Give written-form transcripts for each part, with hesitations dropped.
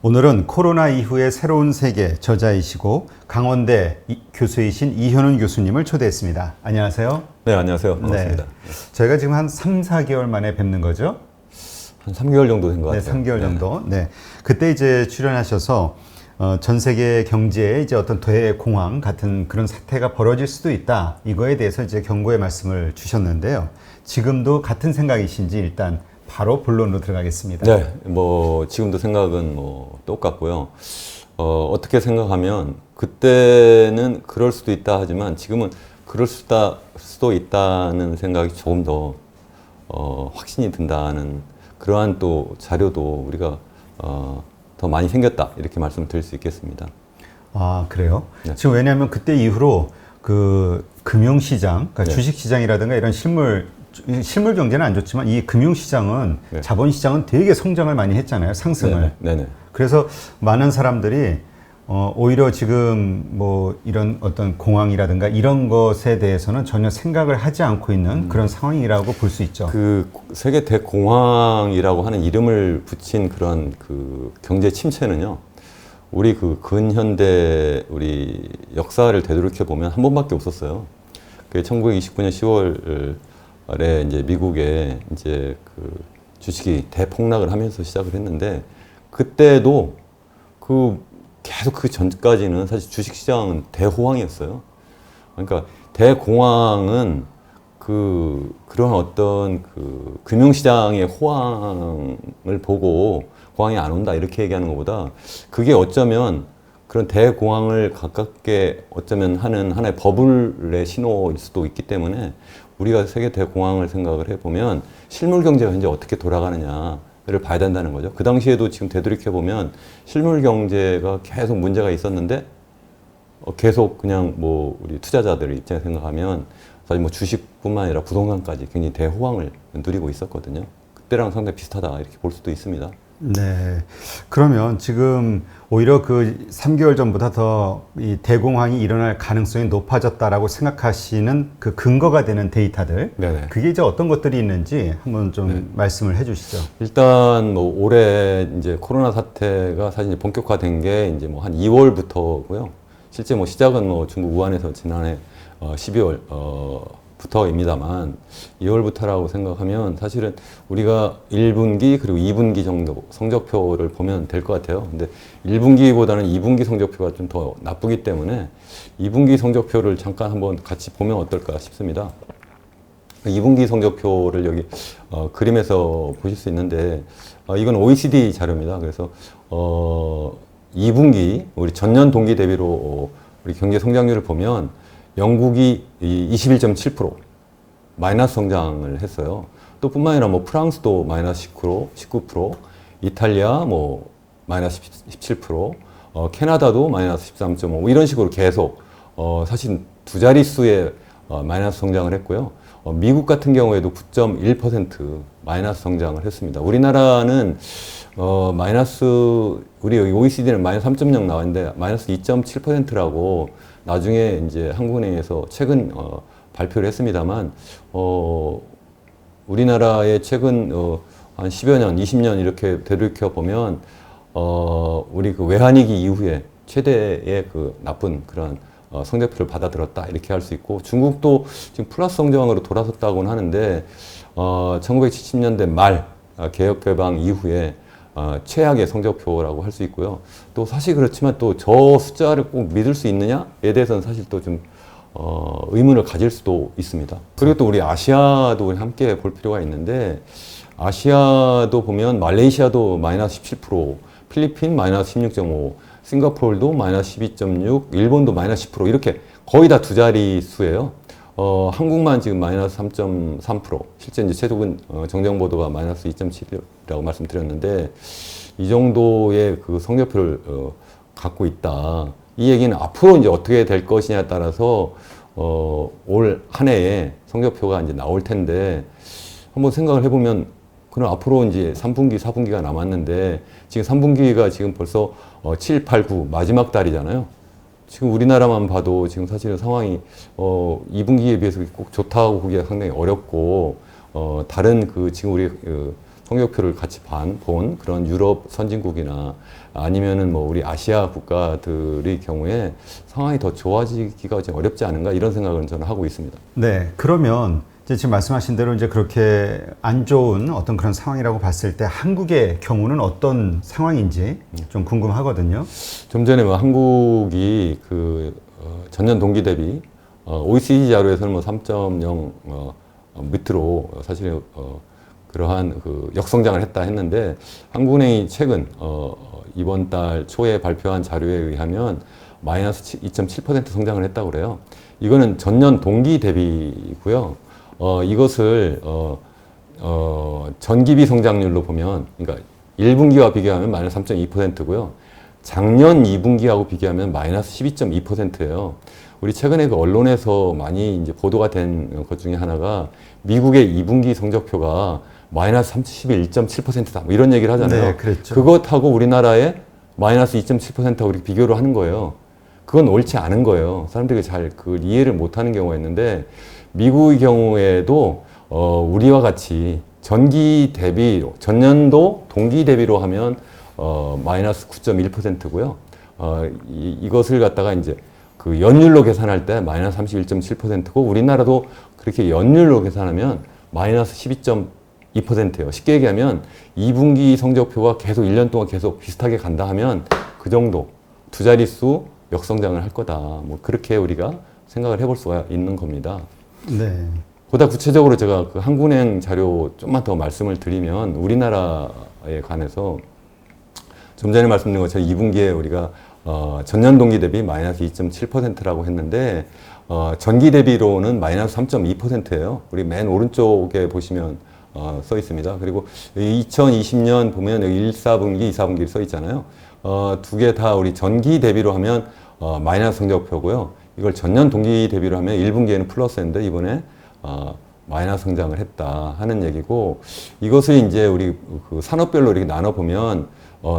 오늘은 코로나 이후의 새로운 세계 저자이시고 강원대 교수이신 이현훈 교수님을 초대했습니다. 안녕하세요. 네, 안녕하세요. 반갑습니다. 저희가 지금 한 3, 4개월 만에 뵙는 거죠? 한 3개월 정도 된 것 같아요. 네, 3개월 정도. 네. 그때 이제 출연하셔서 전 세계 경제에 이제 어떤 대공황 같은 그런 사태가 벌어질 수도 있다. 이거에 대해서 이제 경고의 말씀을 주셨는데요. 지금도 같은 생각이신지 일단 바로 본론으로 들어가겠습니다. 네, 지금도 생각은 똑같고요. 어떻게 생각하면 그때는 그럴 수도 있다 하지만 지금은 그럴 수도 있다는 생각이 조금 더 확신이 든다는 그러한 또 자료도 우리가 더 많이 생겼다 이렇게 말씀드릴 수 있겠습니다. 아, 그래요? 네. 지금 왜냐하면 그때 이후로 그 금융시장, 그러니까 네. 주식시장이라든가 이런 실물 경제는 안 좋지만 이 금융시장은 네. 자본시장은 되게 성장을 많이 했잖아요. 상승을. 네네. 그래서 많은 사람들이 오히려 지금 이런 어떤 공황이라든가 이런 것에 대해서는 전혀 생각을 하지 않고 있는 그런 상황이라고 볼 수 있죠. 그 세계 대공황이라고 하는 이름을 붙인 그런 그 경제 침체는요. 우리 그 근현대 우리 역사를 되돌이켜 보면 한 번밖에 없었어요. 그 1929년 10월에 이제 미국에 이제 그 주식이 대폭락을 하면서 시작을 했는데 그때도 계속 그 전까지는 사실 주식시장은 대호황이었어요. 그러니까 대공황은 그런 어떤 그 금융시장의 호황을 보고 공황이 안 온다 이렇게 얘기하는 것보다 그게 어쩌면 그런 대공황을 가깝게 어쩌면 하는 하나의 버블의 신호일 수도 있기 때문에 우리가 세계 대공황을 생각을 해보면 실물 경제가 현재 어떻게 돌아가느냐를 봐야 된다는 거죠. 그 당시에도 지금 되돌이켜보면 실물 경제가 계속 문제가 있었는데 계속 그냥 우리 투자자들 입장에서 생각하면 사실 주식뿐만 아니라 부동산까지 굉장히 대호황을 누리고 있었거든요. 그때랑 상당히 비슷하다 이렇게 볼 수도 있습니다. 네. 그러면 지금 오히려 그 3개월 전보다 더 이 대공황이 일어날 가능성이 높아졌다라고 생각하시는 그 근거가 되는 데이터들. 네네. 그게 이제 어떤 것들이 있는지 한번 좀 말씀을 해 주시죠. 일단 올해 이제 코로나 사태가 사실 본격화된 게 이제 한 2월부터고요. 실제 시작은 중국 우한에서 지난해 12월 부터입니다만 2월부터라고 생각하면 사실은 우리가 1분기 그리고 2분기 정도 성적표를 보면 될 것 같아요. 근데 1분기보다는 2분기 성적표가 좀 더 나쁘기 때문에 2분기 성적표를 잠깐 한번 같이 보면 어떨까 싶습니다. 2분기 성적표를 여기 그림에서 보실 수 있는데 이건 OECD 자료입니다. 그래서 2분기 우리 전년 동기 대비로 우리 경제 성장률을 보면 영국이 21.7% 마이너스 성장을 했어요. 또 뿐만 아니라 프랑스도 마이너스 19%, 이탈리아 마이너스 17%, 캐나다도 마이너스 13.5% 이런 식으로 계속 사실 두 자릿수의 마이너스 성장을 했고요. 미국 같은 경우에도 9.1% 마이너스 성장을 했습니다. 우리나라는 우리 여기 OECD는 마이너스 3.0 나왔는데 마이너스 2.7%라고 나중에 이제 한국은행에서 최근 발표를 했습니다만 우리나라의 최근 한 10여 년, 20년 이렇게 되돌이켜 보면 우리 그 외환위기 이후에 최대의 그 나쁜 그런 성적표를 받아들였다 이렇게 할 수 있고 중국도 지금 플러스 성장으로 돌아섰다고는 하는데 1970년대 말 개혁개방 이후에 최악의 성적표라고 할 수 있고요. 또 사실 그렇지만 또 저 숫자를 꼭 믿을 수 있느냐에 대해서는 사실 또 좀 의문을 가질 수도 있습니다. 그리고 또 우리 아시아도 함께 볼 필요가 있는데 아시아도 보면 말레이시아도 마이너스 17%, 필리핀 마이너스 16.5, 싱가포르도 마이너스 12.6, 일본도 마이너스 10% 이렇게 거의 다 두 자릿수예요. 한국만 지금 마이너스 3.3%, 실제 이제 최근 정정보도가 마이너스 2.7이라고 말씀드렸는데 이 정도의 그 성적표를 갖고 있다. 이 얘기는 앞으로 이제 어떻게 될 것이냐에 따라서 올 한 해에 성적표가 이제 나올 텐데 한번 생각을 해보면 그럼 앞으로 이제 3분기, 4분기가 남았는데 지금 3분기가 지금 벌써 7, 8, 9 마지막 달이잖아요. 지금 우리나라만 봐도 지금 사실은 상황이 2분기에 비해서 꼭 좋다고 보기가 상당히 어렵고 다른 지금 우리 성적표를 같이 본 그런 유럽 선진국이나 아니면은 뭐 우리 아시아 국가들의 경우에 상황이 더 좋아지기가 좀 어렵지 않은가 이런 생각을 저는 하고 있습니다. 네, 그러면 이제 지금 말씀하신 대로 이제 그렇게 안 좋은 어떤 그런 상황이라고 봤을 때 한국의 경우는 어떤 상황인지 좀 궁금하거든요. 좀 전에 뭐 한국이 전년 동기 대비 OECD 자료에서는 뭐 3.0 밑으로 사실 그러한 역성장을 했는데 한국은행이 최근 이번 달 초에 발표한 자료에 의하면 마이너스 2.7% 성장을 했다고 그래요. 이거는 전년 동기 대비고요. 이것을 전기비 성장률로 보면, 그러니까 1분기와 비교하면 마이너스 3.2%고요. 작년 2분기하고 비교하면 마이너스 12.2%예요. 우리 최근에 그 언론에서 많이 이제 보도가 된 것 중에 하나가 미국의 2분기 성적표가 마이너스 31.7%다. 뭐 이런 얘기를 하잖아요. 네, 그랬죠. 그것하고 우리나라의 마이너스 2.7%하고 이렇게 비교를 하는 거예요. 그건 옳지 않은 거예요. 사람들이 잘 그걸 이해를 못 하는 경우가 있는데, 미국의 경우에도, 우리와 같이 전기 대비, 전년도 동기 대비로 하면, 마이너스 9.1%고요. 이것을 갖다가 이제 그 연율로 계산할 때 마이너스 31.7%고, 우리나라도 그렇게 연율로 계산하면 마이너스 12.2%예요. 쉽게 얘기하면 2분기 성적표가 계속 1년 동안 계속 비슷하게 간다 하면 그 정도 두 자릿수 역성장을 할 거다. 뭐 그렇게 우리가 생각을 해볼 수가 있는 겁니다. 네. 보다 구체적으로 제가 그 한국은행 자료 좀만 더 말씀을 드리면 우리나라에 관해서 좀 전에 말씀드린 것처럼 2분기에 우리가 전년 동기 대비 마이너스 2.7%라고 했는데 전기 대비로는 마이너스 3.2%예요. 우리 맨 오른쪽에 보시면 써 있습니다. 그리고 2020년 보면 여기 1, 4분기, 2, 4분기 써 있잖아요. 두 개 다 우리 전기 대비로 하면 마이너스 성적표고요. 이걸 전년 동기 대비로 하면 1분기에는 플러스인데 이번에 마이너스 성장을 했다 하는 얘기고, 이것을 이제 우리 그 산업별로 이렇게 나눠보면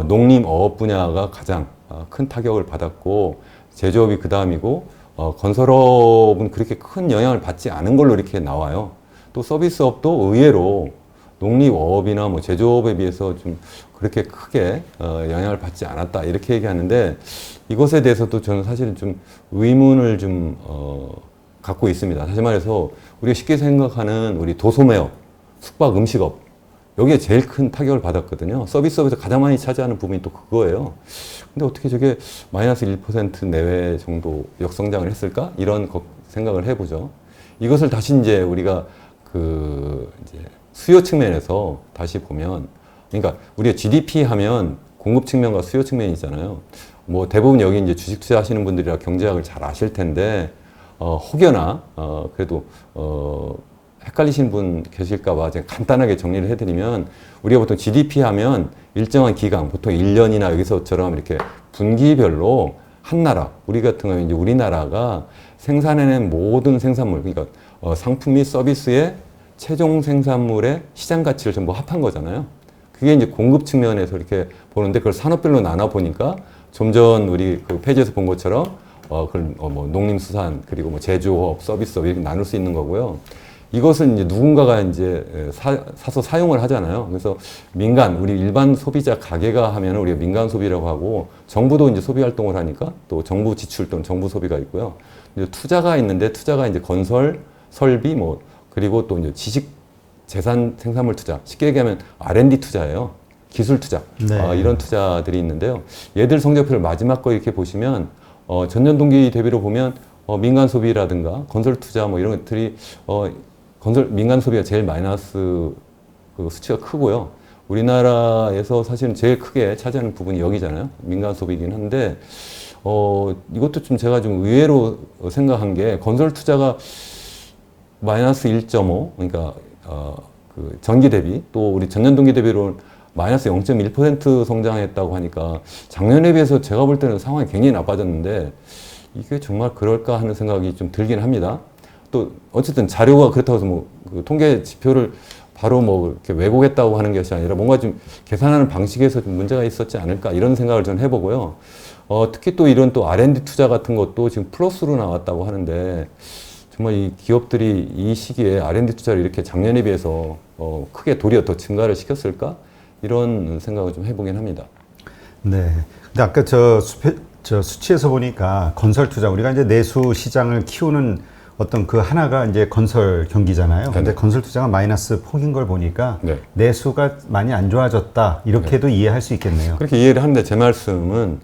농림, 어업 분야가 가장 큰 타격을 받았고 제조업이 그 다음이고 건설업은 그렇게 큰 영향을 받지 않은 걸로 이렇게 나와요. 또 서비스업도 의외로 농림어업이나 뭐 제조업에 비해서 좀 그렇게 크게 영향을 받지 않았다 이렇게 얘기하는데, 이것에 대해서도 저는 사실은 좀 의문을 좀 갖고 있습니다. 다시 말해서 우리가 쉽게 생각하는 우리 도소매업, 숙박, 음식업 여기에 제일 큰 타격을 받았거든요. 서비스업에서 가장 많이 차지하는 부분이 또 그거예요. 근데 어떻게 저게 마이너스 1% 내외 정도 역성장을 했을까? 이런 생각을 해보죠. 이것을 다시 이제 우리가 이제 수요 측면에서 다시 보면, 그러니까 우리가 GDP 하면 공급 측면과 수요 측면이 있잖아요. 뭐 대부분 여기 이제 주식 투자하시는 분들이라 경제학을 잘 아실 텐데, 혹여나, 그래도, 헷갈리신 분 계실까봐 제가 간단하게 정리를 해드리면, 우리가 보통 GDP 하면 일정한 기간, 보통 1년이나 여기서처럼 이렇게 분기별로 한 나라, 우리 같은 경우는 이제 우리나라가 생산해낸 모든 생산물, 그러니까 상품 및 서비스의 최종 생산물의 시장 가치를 전부 합한 거잖아요. 그게 이제 공급 측면에서 이렇게 보는데, 그걸 산업별로 나눠 보니까 좀 전 우리 그 페이지에서 본 것처럼 뭐 농림수산 그리고 뭐 제조업, 서비스업 이렇게 나눌 수 있는 거고요. 이것은 이제 누군가가 이제 사서 사용을 하잖아요. 그래서 민간, 우리 일반 소비자 가게가 하면 우리가 민간 소비라고 하고, 정부도 이제 소비 활동을 하니까 또 정부 지출 또는 정부 소비가 있고요. 이제 투자가 있는데, 투자가 이제 건설, 설비, 뭐, 그리고 또 이제 지식 재산 생산물 투자. 쉽게 얘기하면 R&D 투자예요. 기술 투자. 네. 이런 투자들이 있는데요. 얘들 성적표를 마지막 거 이렇게 보시면, 전년 동기 대비로 보면, 민간 소비라든가 건설 투자 뭐 이런 것들이, 민간 소비가 제일 마이너스 그 수치가 크고요. 우리나라에서 사실은 제일 크게 차지하는 부분이 여기잖아요. 민간 소비이긴 한데, 이것도 좀 제가 좀 의외로 생각한 게, 건설 투자가 마이너스 1.5, 그러니까, 그 전기 대비, 또 우리 전년 동기 대비로 마이너스 0.1% 성장했다고 하니까 작년에 비해서 제가 볼 때는 상황이 굉장히 나빠졌는데, 이게 정말 그럴까 하는 생각이 좀 들긴 합니다. 또 어쨌든 자료가 그렇다고 해서 뭐 그 통계 지표를 바로 뭐 이렇게 왜곡했다고 하는 것이 아니라 뭔가 좀 계산하는 방식에서 좀 문제가 있었지 않을까 이런 생각을 좀 해보고요. 특히 또 이런 또 R&D 투자 같은 것도 지금 플러스로 나왔다고 하는데, 정말 이 기업들이 이 시기에 R&D 투자를 이렇게 작년에 비해서 크게 도리어 더 증가를 시켰을까? 이런 생각을 좀 해보긴 합니다. 네. 근데 아까 저 수치에서 보니까 건설 투자, 우리가 이제 내수 시장을 키우는 어떤 그 하나가 이제 건설 경기잖아요. 근데 네네. 건설 투자가 마이너스 폭인 걸 보니까 네. 내수가 많이 안 좋아졌다. 이렇게도 이해할 수 있겠네요. 그렇게 이해를 하는데 제 말씀은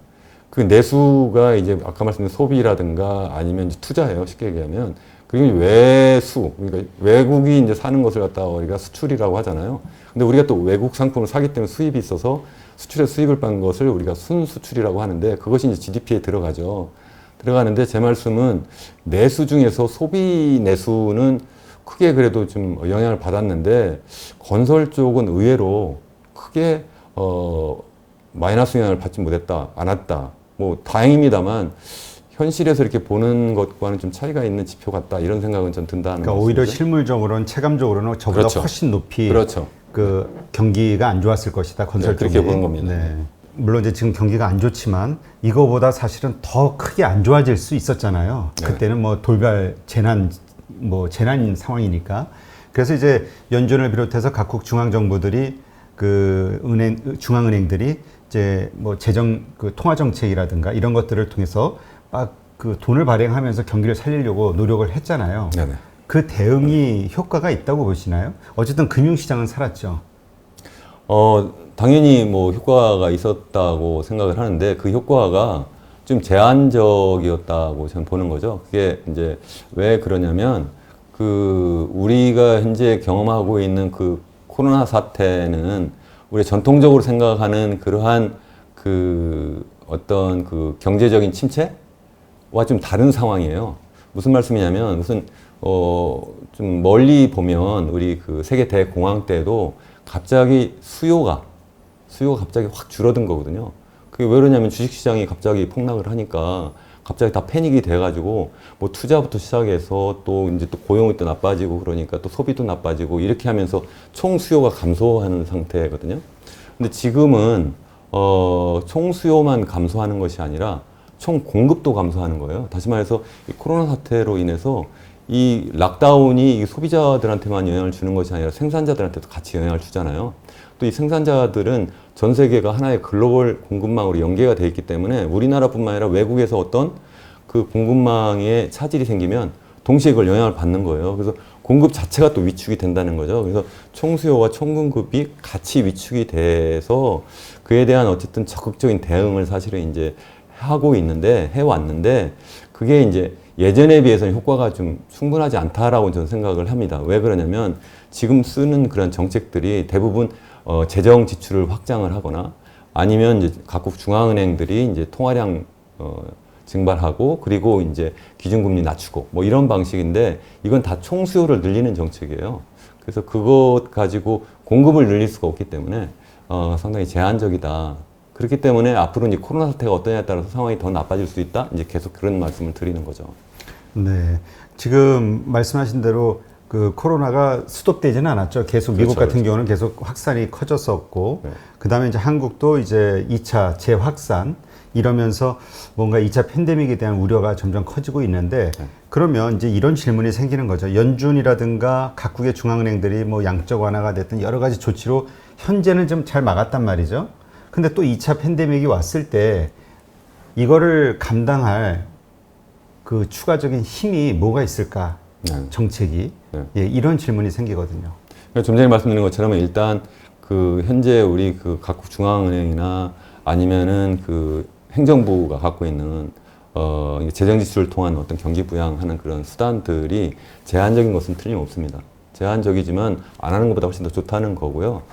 그 내수가 이제 아까 말씀드린 소비라든가 아니면 이제 투자예요. 쉽게 얘기하면. 그리고 외수, 그러니까 외국이 이제 사는 것을 갖다가 우리가 수출이라고 하잖아요. 근데 우리가 또 외국 상품을 사기 때문에 수입이 있어서 수출에 수입을 받는 것을 우리가 순수출이라고 하는데 그것이 이제 GDP에 들어가죠. 들어가는데 제 말씀은 내수 중에서 소비 내수는 크게 그래도 좀 영향을 받았는데 건설 쪽은 의외로 크게 마이너스 영향을 받지 못했다, 않았다. 뭐 다행입니다만 현실에서 이렇게 보는 것과는 좀 차이가 있는 지표 같다 이런 생각은 좀 든다는 그러니까 오히려 말씀이죠. 실물적으로는 체감적으로는 저보다 그렇죠. 훨씬 높이 그렇죠. 그 경기가 안 좋았을 것이다. 건설 네, 그렇게 쪽이. 보는 겁니다. 네. 물론 이제 지금 경기가 안 좋지만 이거보다 사실은 더 크게 안 좋아질 수 있었잖아요. 네. 그때는 뭐 돌발 재난 재난 상황이니까. 그래서 이제 연준을 비롯해서 각국 중앙 정부들이 그 중앙은행들이 이제 뭐 재정 그 통화 정책이라든가 이런 것들을 통해서 막 그 돈을 발행하면서 경기를 살리려고 노력을 했잖아요. 네네. 그 대응이 효과가 있다고 보시나요? 어쨌든 금융시장은 살았죠. 당연히 뭐 효과가 있었다고 생각을 하는데 그 효과가 좀 제한적이었다고 저는 보는 거죠. 그게 이제 왜 그러냐면 그 우리가 현재 경험하고 있는 그 코로나 사태는 우리 전통적으로 생각하는 그러한 그 어떤 그 경제적인 침체와 좀 다른 상황이에요. 무슨 말씀이냐면 무슨 좀 멀리 보면 우리 그 세계 대공황 때도 갑자기 수요가 갑자기 확 줄어든 거거든요. 그게 왜 그러냐면 주식시장이 갑자기 폭락을 하니까 갑자기 다 패닉이 돼가지고 뭐 투자부터 시작해서 또 이제 또 고용이 또 나빠지고 그러니까 또 소비도 나빠지고 이렇게 하면서 총 수요가 감소하는 상태거든요. 근데 지금은 총 수요만 감소하는 것이 아니라 총 공급도 감소하는 거예요. 다시 말해서 이 코로나 사태로 인해서 이 락다운이 이 소비자들한테만 영향을 주는 것이 아니라 생산자들한테도 같이 영향을 주잖아요. 또 이 생산자들은 전 세계가 하나의 글로벌 공급망으로 연계가 돼 있기 때문에 우리나라뿐만 아니라 외국에서 어떤 그 공급망에 차질이 생기면 동시에 그걸 영향을 받는 거예요. 그래서 공급 자체가 또 위축이 된다는 거죠. 그래서 총수요와 총공급이 같이 위축이 돼서 그에 대한 어쨌든 적극적인 대응을 사실은 이제 해왔는데 그게 이제 예전에 비해서는 효과가 좀 충분하지 않다라고 저는 생각을 합니다. 왜 그러냐면 지금 쓰는 그런 정책들이 대부분 재정 지출을 확장을 하거나 아니면 이제 각국 중앙은행들이 이제 통화량 증발하고 그리고 이제 기준금리 낮추고 뭐 이런 방식인데 이건 다 총수요를 늘리는 정책이에요. 그래서 그것 가지고 공급을 늘릴 수가 없기 때문에 상당히 제한적이다. 그렇기 때문에 앞으로 이제 코로나 사태가 어떠냐에 따라서 상황이 더 나빠질 수 있다. 이제 계속 그런 말씀을 드리는 거죠. 네. 지금 말씀하신 대로 그 코로나가 스톱되지는 않았죠. 계속 미국 그렇죠, 같은 그렇죠. 경우는 계속 확산이 커졌었고, 네. 그다음에 이제 한국도 이제 2차 재확산 이러면서 뭔가 2차 팬데믹에 대한 우려가 점점 커지고 있는데, 그러면 이제 이런 질문이 생기는 거죠. 연준이라든가 각국의 중앙은행들이 뭐 양적 완화가 됐든 여러 가지 조치로 현재는 좀 잘 막았단 말이죠. 근데 또 2차 팬데믹이 왔을 때 이거를 감당할 그 추가적인 힘이 뭐가 있을까? 네. 정책이. 네. 예, 이런 질문이 생기거든요. 그러니까 좀 전에 말씀드린 것처럼 일단 그 현재 우리 그 각국 중앙은행이나 아니면은 그 행정부가 갖고 있는 재정 지출을 통한 어떤 경기 부양하는 그런 수단들이 제한적인 것은 틀림없습니다. 제한적이지만 안 하는 것보다 훨씬 더 좋다는 거고요.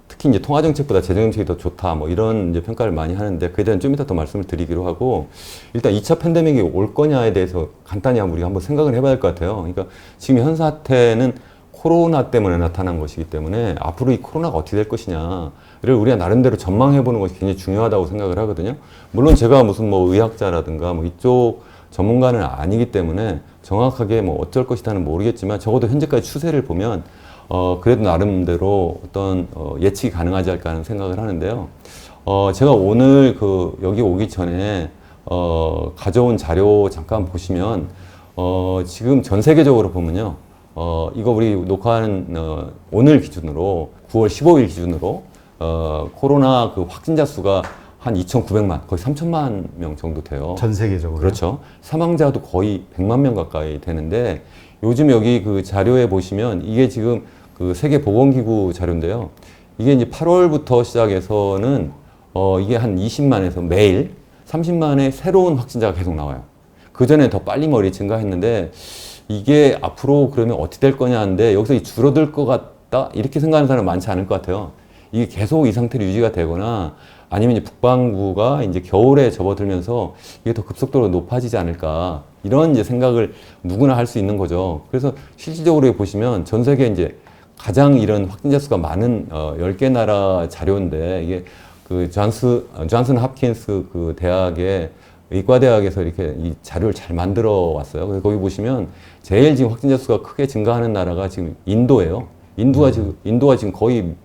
특히 이제 통화 정책보다 재정 정책이 더 좋다, 뭐 이런 이제 평가를 많이 하는데 그에 대한 좀 이따 더 말씀을 드리기로 하고 일단 2차 팬데믹이 올 거냐에 대해서 간단히 우리가 한번 생각을 해봐야 할 것 같아요. 그러니까 지금 현 사태는 코로나 때문에 나타난 것이기 때문에 앞으로 이 코로나가 어떻게 될 것이냐를 우리가 나름대로 전망해보는 것이 굉장히 중요하다고 생각을 하거든요. 물론 제가 무슨 뭐 의학자라든가 뭐 이쪽 전문가는 아니기 때문에 정확하게 뭐 어쩔 것이다는 모르겠지만 적어도 현재까지 추세를 보면 그래도 나름대로 어떤 예측이 가능하지 않을까 하는 생각을 하는데요. 제가 오늘 여기 오기 전에 가져온 자료 잠깐 보시면 지금 전 세계적으로 보면요. 이거 우리 녹화하는 오늘 기준으로 9월 15일 기준으로 코로나 그 확진자 수가 한 2,900만, 거의 3천만 명 정도 돼요. 전 세계적으로. 그렇죠. 사망자도 거의 100만 명 가까이 되는데 요즘 여기 그 자료에 보시면 이게 지금 그 세계보건기구 자료인데요. 이게 이제 8월부터 시작해서는 이게 한 20만에서 매일 30만의 새로운 확진자가 계속 나와요. 그 전에 더 빨리 머리 증가했는데 이게 앞으로 그러면 어떻게 될 거냐 하는데 여기서 줄어들 것 같다 이렇게 생각하는 사람 많지 않을 것 같아요. 이게 계속 이 상태로 유지가 되거나 아니면 이제 북반구가 이제 겨울에 접어들면서 이게 더 급속도로 높아지지 않을까 이런 이제 생각을 누구나 할 수 있는 거죠. 그래서 실질적으로 보시면 전 세계 이제 가장 이런 확진자 수가 많은 10개 나라 자료인데 이게 그 존슨 홉킨스 그 대학의 의과대학에서 이렇게 이 자료를 잘 만들어 왔어요. 그래서 거기 보시면 제일 지금 확진자 수가 크게 증가하는 나라가 지금 인도예요. 인도가 지금 거의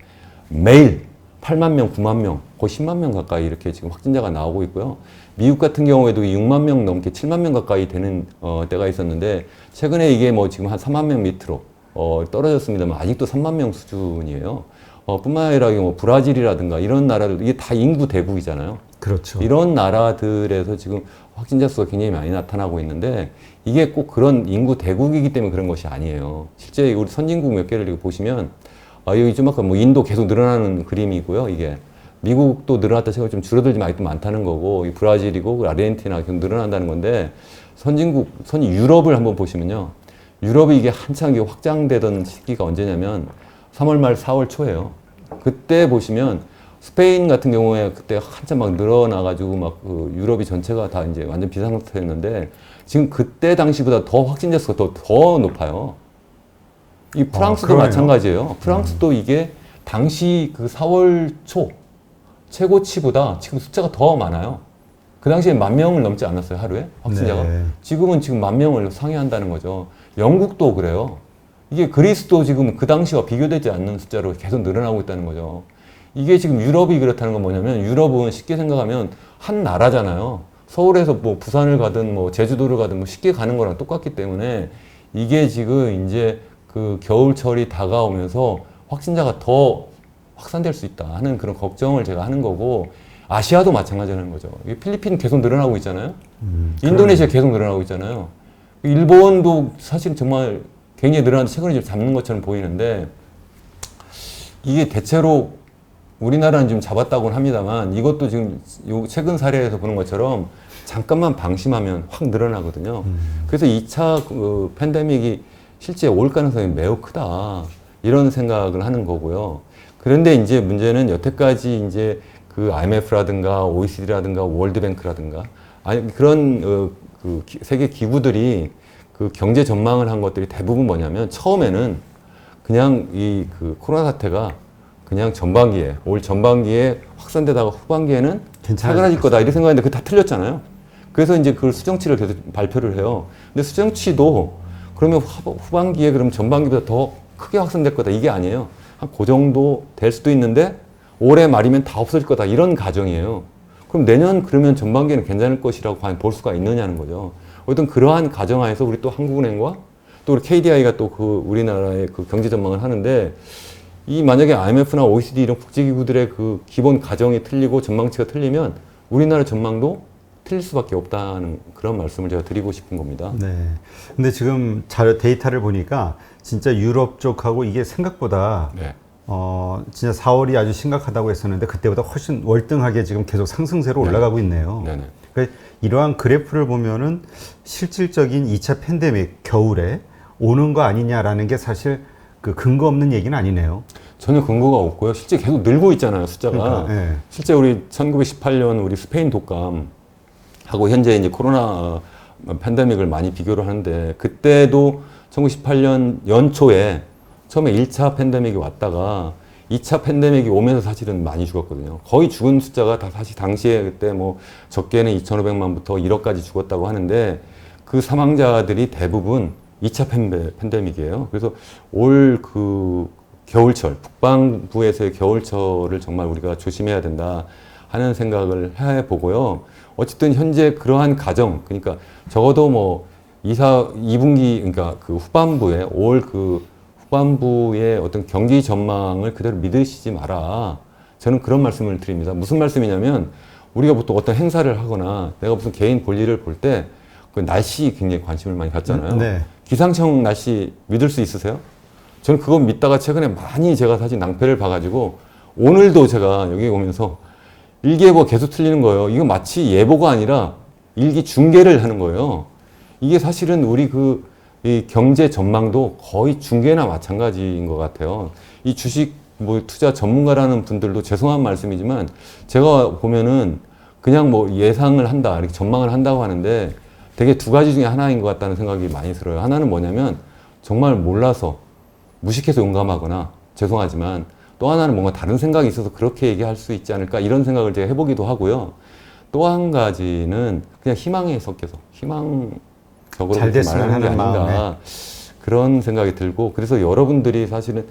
매일 8만 명, 9만 명, 거의 10만 명 가까이 이렇게 지금 확진자가 나오고 있고요. 미국 같은 경우에도 6만 명 넘게 7만 명 가까이 되는 때가 있었는데 최근에 이게 뭐 지금 한 3만 명 밑으로 떨어졌습니다만 아직도 3만 명 수준이에요. 뿐만 아니라 뭐 브라질이라든가 이런 나라들 이게 다 인구 대국이잖아요. 그렇죠. 이런 나라들에서 지금 확진자 수가 굉장히 많이 나타나고 있는데 이게 꼭 그런 인구 대국이기 때문에 그런 것이 아니에요. 실제 우리 선진국 몇 개를 이렇게 보시면 여기 좀 아까 뭐 인도 계속 늘어나는 그림이고요. 이게 미국도 늘어났다 최근 좀 줄어들지만 아직도 많다는 거고 이 브라질이고 아르헨티나 계속 늘어난다는 건데 유럽을 한번 보시면요. 유럽이 이게 한창 확장되던 시기가 언제냐면 3월 말 4월 초예요. 그때 보시면 스페인 같은 경우에 그때 한참 막 늘어나가지고 막 그 유럽이 전체가 다 이제 완전 비상상태였는데 지금 그때 당시보다 더 확진자 수가 더 높아요. 이 프랑스도 마찬가지예요. 프랑스도 이게 당시 그 4월 초 최고치보다 지금 숫자가 더 많아요. 그 당시에 10,000명을 넘지 않았어요, 하루에 확진자가. 네. 지금은 지금 10,000명을 상회한다는 거죠. 영국도 그래요. 이게 그리스도 지금 그 당시와 비교되지 않는 숫자로 계속 늘어나고 있다는 거죠. 이게 지금 유럽이 그렇다는 건 뭐냐면 유럽은 쉽게 생각하면 한 나라잖아요. 서울에서 뭐 부산을 가든 뭐 제주도를 가든 뭐 쉽게 가는 거랑 똑같기 때문에 이게 지금 이제 그 겨울철이 다가오면서 확진자가 더 확산될 수 있다 하는 그런 걱정을 제가 하는 거고 아시아도 마찬가지라는 거죠. 필리핀 계속 늘어나고 있잖아요. 인도네시아 계속 늘어나고 있잖아요. 일본도 사실 정말 굉장히 늘어나는데 최근에 좀 잡는 것처럼 보이는데 이게 대체로 우리나라는 지금 잡았다고는 합니다만 이것도 지금 요 최근 사례에서 보는 것처럼 잠깐만 방심하면 확 늘어나거든요. 그래서 2차 그 팬데믹이 실제 올 가능성이 매우 크다. 이런 생각을 하는 거고요. 그런데 이제 문제는 여태까지 이제 그 IMF라든가 OECD라든가 월드뱅크라든가 아니 그런 그 세계 기구들이 그 경제 전망을 한 것들이 대부분 뭐냐면 처음에는 그냥 이 그 코로나 사태가 그냥 올 전반기에 확산되다가 후반기에는 사그라질 거다 이렇게 생각했는데 그게 다 틀렸잖아요. 그래서 이제 그 수정치를 계속 발표를 해요. 근데 수정치도 그러면 후반기에 그럼 전반기보다 더 크게 확산될 거다 이게 아니에요. 한 그 정도 될 수도 있는데 올해 말이면 다 없어질 거다 이런 가정이에요. 그럼 내년 그러면 전반기에는 괜찮을 것이라고 과연 볼 수가 있느냐는 거죠. 어떤 그러한 가정하에서 우리 또 한국은행과 또 우리 KDI가 또 그 우리나라의 그 경제 전망을 하는데 이 만약에 IMF나 OECD 이런 국제기구들의 그 기본 가정이 틀리고 전망치가 틀리면 우리나라 전망도 틀릴 수밖에 없다는 그런 말씀을 제가 드리고 싶은 겁니다. 네. 근데 지금 자료 데이터를 보니까 진짜 유럽 쪽하고 이게 생각보다 네. 진짜 4월이 아주 심각하다고 했었는데 그때보다 훨씬 월등하게 지금 계속 상승세로 올라가고 있네요. 네네. 그러니까 이러한 그래프를 보면은 실질적인 2차 팬데믹 겨울에 오는 거 아니냐라는 게 사실 그 근거 없는 얘기는 아니네요. 전혀 근거가 없고요. 실제 계속 늘고 있잖아요, 숫자가. 그러니까, 네. 실제 우리 1918년 우리 스페인 독감하고 현재 이제 코로나 팬데믹을 많이 비교를 하는데 그때도 1918년 연초에 처음에 1차 팬데믹이 왔다가 2차 팬데믹이 오면서 사실은 많이 죽었거든요. 거의 죽은 숫자가 다 사실 당시에 그때 뭐 적게는 2,500만부터 1억까지 죽었다고 하는데 그 사망자들이 대부분 2차 팬데믹이에요. 그래서 올 그 겨울철, 북반구에서의 겨울철을 정말 우리가 조심해야 된다 하는 생각을 해보고요. 어쨌든 현재 그러한 가정, 그러니까 적어도 뭐 2분기, 그러니까 그 후반부에, 올 그 후반부의 어떤 경기 전망을 그대로 믿으시지 마라. 저는 그런 말씀을 드립니다. 무슨 말씀이냐면, 우리가 보통 어떤 행사를 하거나 내가 무슨 개인 볼일을 볼 때 그 날씨 굉장히 관심을 많이 갖잖아요. 네. 기상청 날씨 믿을 수 있으세요? 저는 그거 믿다가 최근에 많이 제가 사실 낭패를 봐가지고 오늘도 제가 여기 오면서 일기예보 계속 틀리는 거예요. 이거 마치 예보가 아니라 일기 중계를 하는 거예요. 이게 사실은 우리 이 경제 전망도 거의 중계나 마찬가지인 것 같아요. 이 주식 뭐 투자 전문가라는 분들도 죄송한 말씀이지만 제가 보면은 그냥 뭐 예상을 한다, 이렇게 전망을 한다고 하는데 되게 두 가지 중에 하나인 것 같다는 생각이 많이 들어요. 하나는 뭐냐면 정말 몰라서 무식해서 용감하거나 죄송하지만 또 하나는 뭔가 다른 생각이 있어서 그렇게 얘기할 수 있지 않을까 이런 생각을 제가 해보기도 하고요. 또 한 가지는 그냥 희망에 섞여서 희망적으로 잘 됐으면 말하는 게 하는 아닌가 마음에. 그런 생각이 들고 그래서 여러분들이 사실은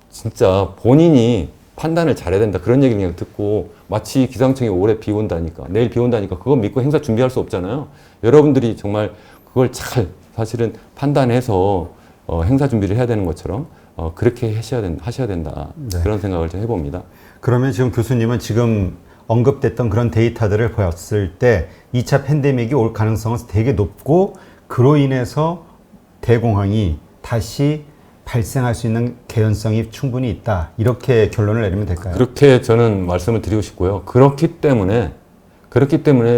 진짜 본인이 판단을 잘해야 된다 그런 얘기를 그냥 듣고 마치 기상청이 올해 비 온다니까 내일 비 온다니까 그거 믿고 행사 준비할 수 없잖아요. 여러분들이 정말 그걸 잘 사실은 판단해서 행사 준비를 해야 되는 것처럼 그렇게 하셔야 된다. 네. 그런 생각을 좀 해봅니다. 그러면 지금 교수님은 지금 언급됐던 그런 데이터들을 보았을 때 2차 팬데믹이 올 가능성은 되게 높고 그로 인해서 대공황이 다시 발생할 수 있는 개연성이 충분히 있다. 이렇게 결론을 내리면 될까요? 그렇게 저는 말씀을 드리고 싶고요. 그렇기 때문에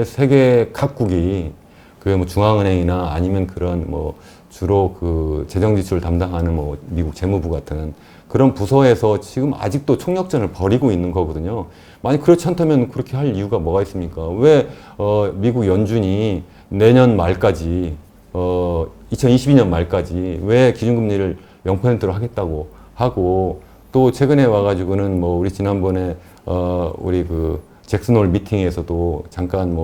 세계 각국이 그 뭐 중앙은행이나 아니면 그런 뭐 주로 그 재정 지출을 담당하는 뭐 미국 재무부 같은 그런 부서에서 지금 아직도 총력전을 벌이고 있는 거거든요. 만약 그렇지 않다면 그렇게 할 이유가 뭐가 있습니까? 왜 미국 연준이 내년 말까지 2022년 말까지 왜 기준금리를 0%로 하겠다고 하고 또 최근에 와가지고는 뭐 우리 지난번에 우리 그 잭슨홀 미팅에서도 잠깐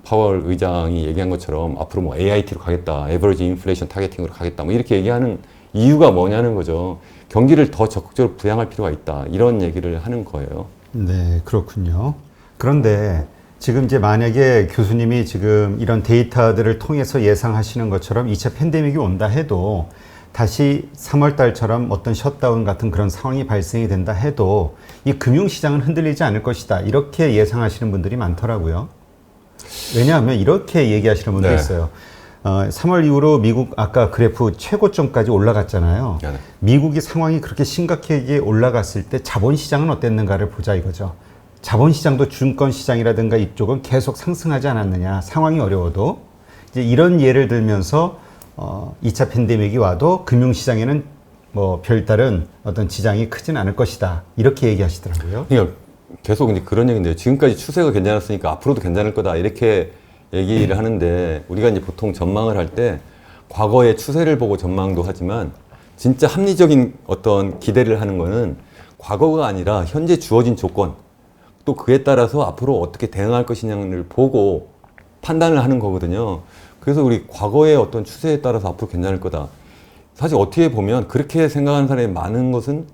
파월 의장이 얘기한 것처럼 앞으로 뭐 AIT로 가겠다, 에버리지 인플레이션 타겟팅으로 가겠다, 뭐 이렇게 얘기하는 이유가 뭐냐는 거죠. 경기를 더 적극적으로 부양할 필요가 있다. 이런 얘기를 하는 거예요. 네, 그렇군요. 그런데 지금 이제 만약에 교수님이 지금 이런 데이터들을 통해서 예상하시는 것처럼 2차 팬데믹이 온다 해도 다시 3월 달처럼 어떤 셧다운 같은 그런 상황이 발생이 된다 해도 이 금융시장은 흔들리지 않을 것이다. 이렇게 예상하시는 분들이 많더라고요. 왜냐하면 이렇게 얘기하시는 분들이 네. 있어요. 3월 이후로 미국 아까 그래프 최고점까지 올라갔잖아요. 네. 미국이 상황이 그렇게 심각하게 올라갔을 때 자본시장은 어땠는가를 보자 이거죠. 자본시장도 증권시장이라든가 이쪽은 계속 상승하지 않았느냐. 상황이 어려워도 이제 이런 예를 들면서 2차 팬데믹이 와도 금융시장에는 뭐 별다른 어떤 지장이 크진 않을 것이다. 이렇게 얘기하시더라고요. 그러니까 계속 이제 그런 얘기인데요. 지금까지 추세가 괜찮았으니까 앞으로도 괜찮을 거다. 이렇게 얘기를 하는데 우리가 이제 보통 전망을 할 때 과거의 추세를 보고 전망도 하지만 진짜 합리적인 어떤 기대를 하는 거는 과거가 아니라 현재 주어진 조건 또 그에 따라서 앞으로 어떻게 대응할 것이냐를 보고 판단을 하는 거거든요. 그래서 우리 과거의 어떤 추세에 따라서 앞으로 괜찮을 거다. 사실 어떻게 보면 그렇게 생각하는 사람이 많은 것은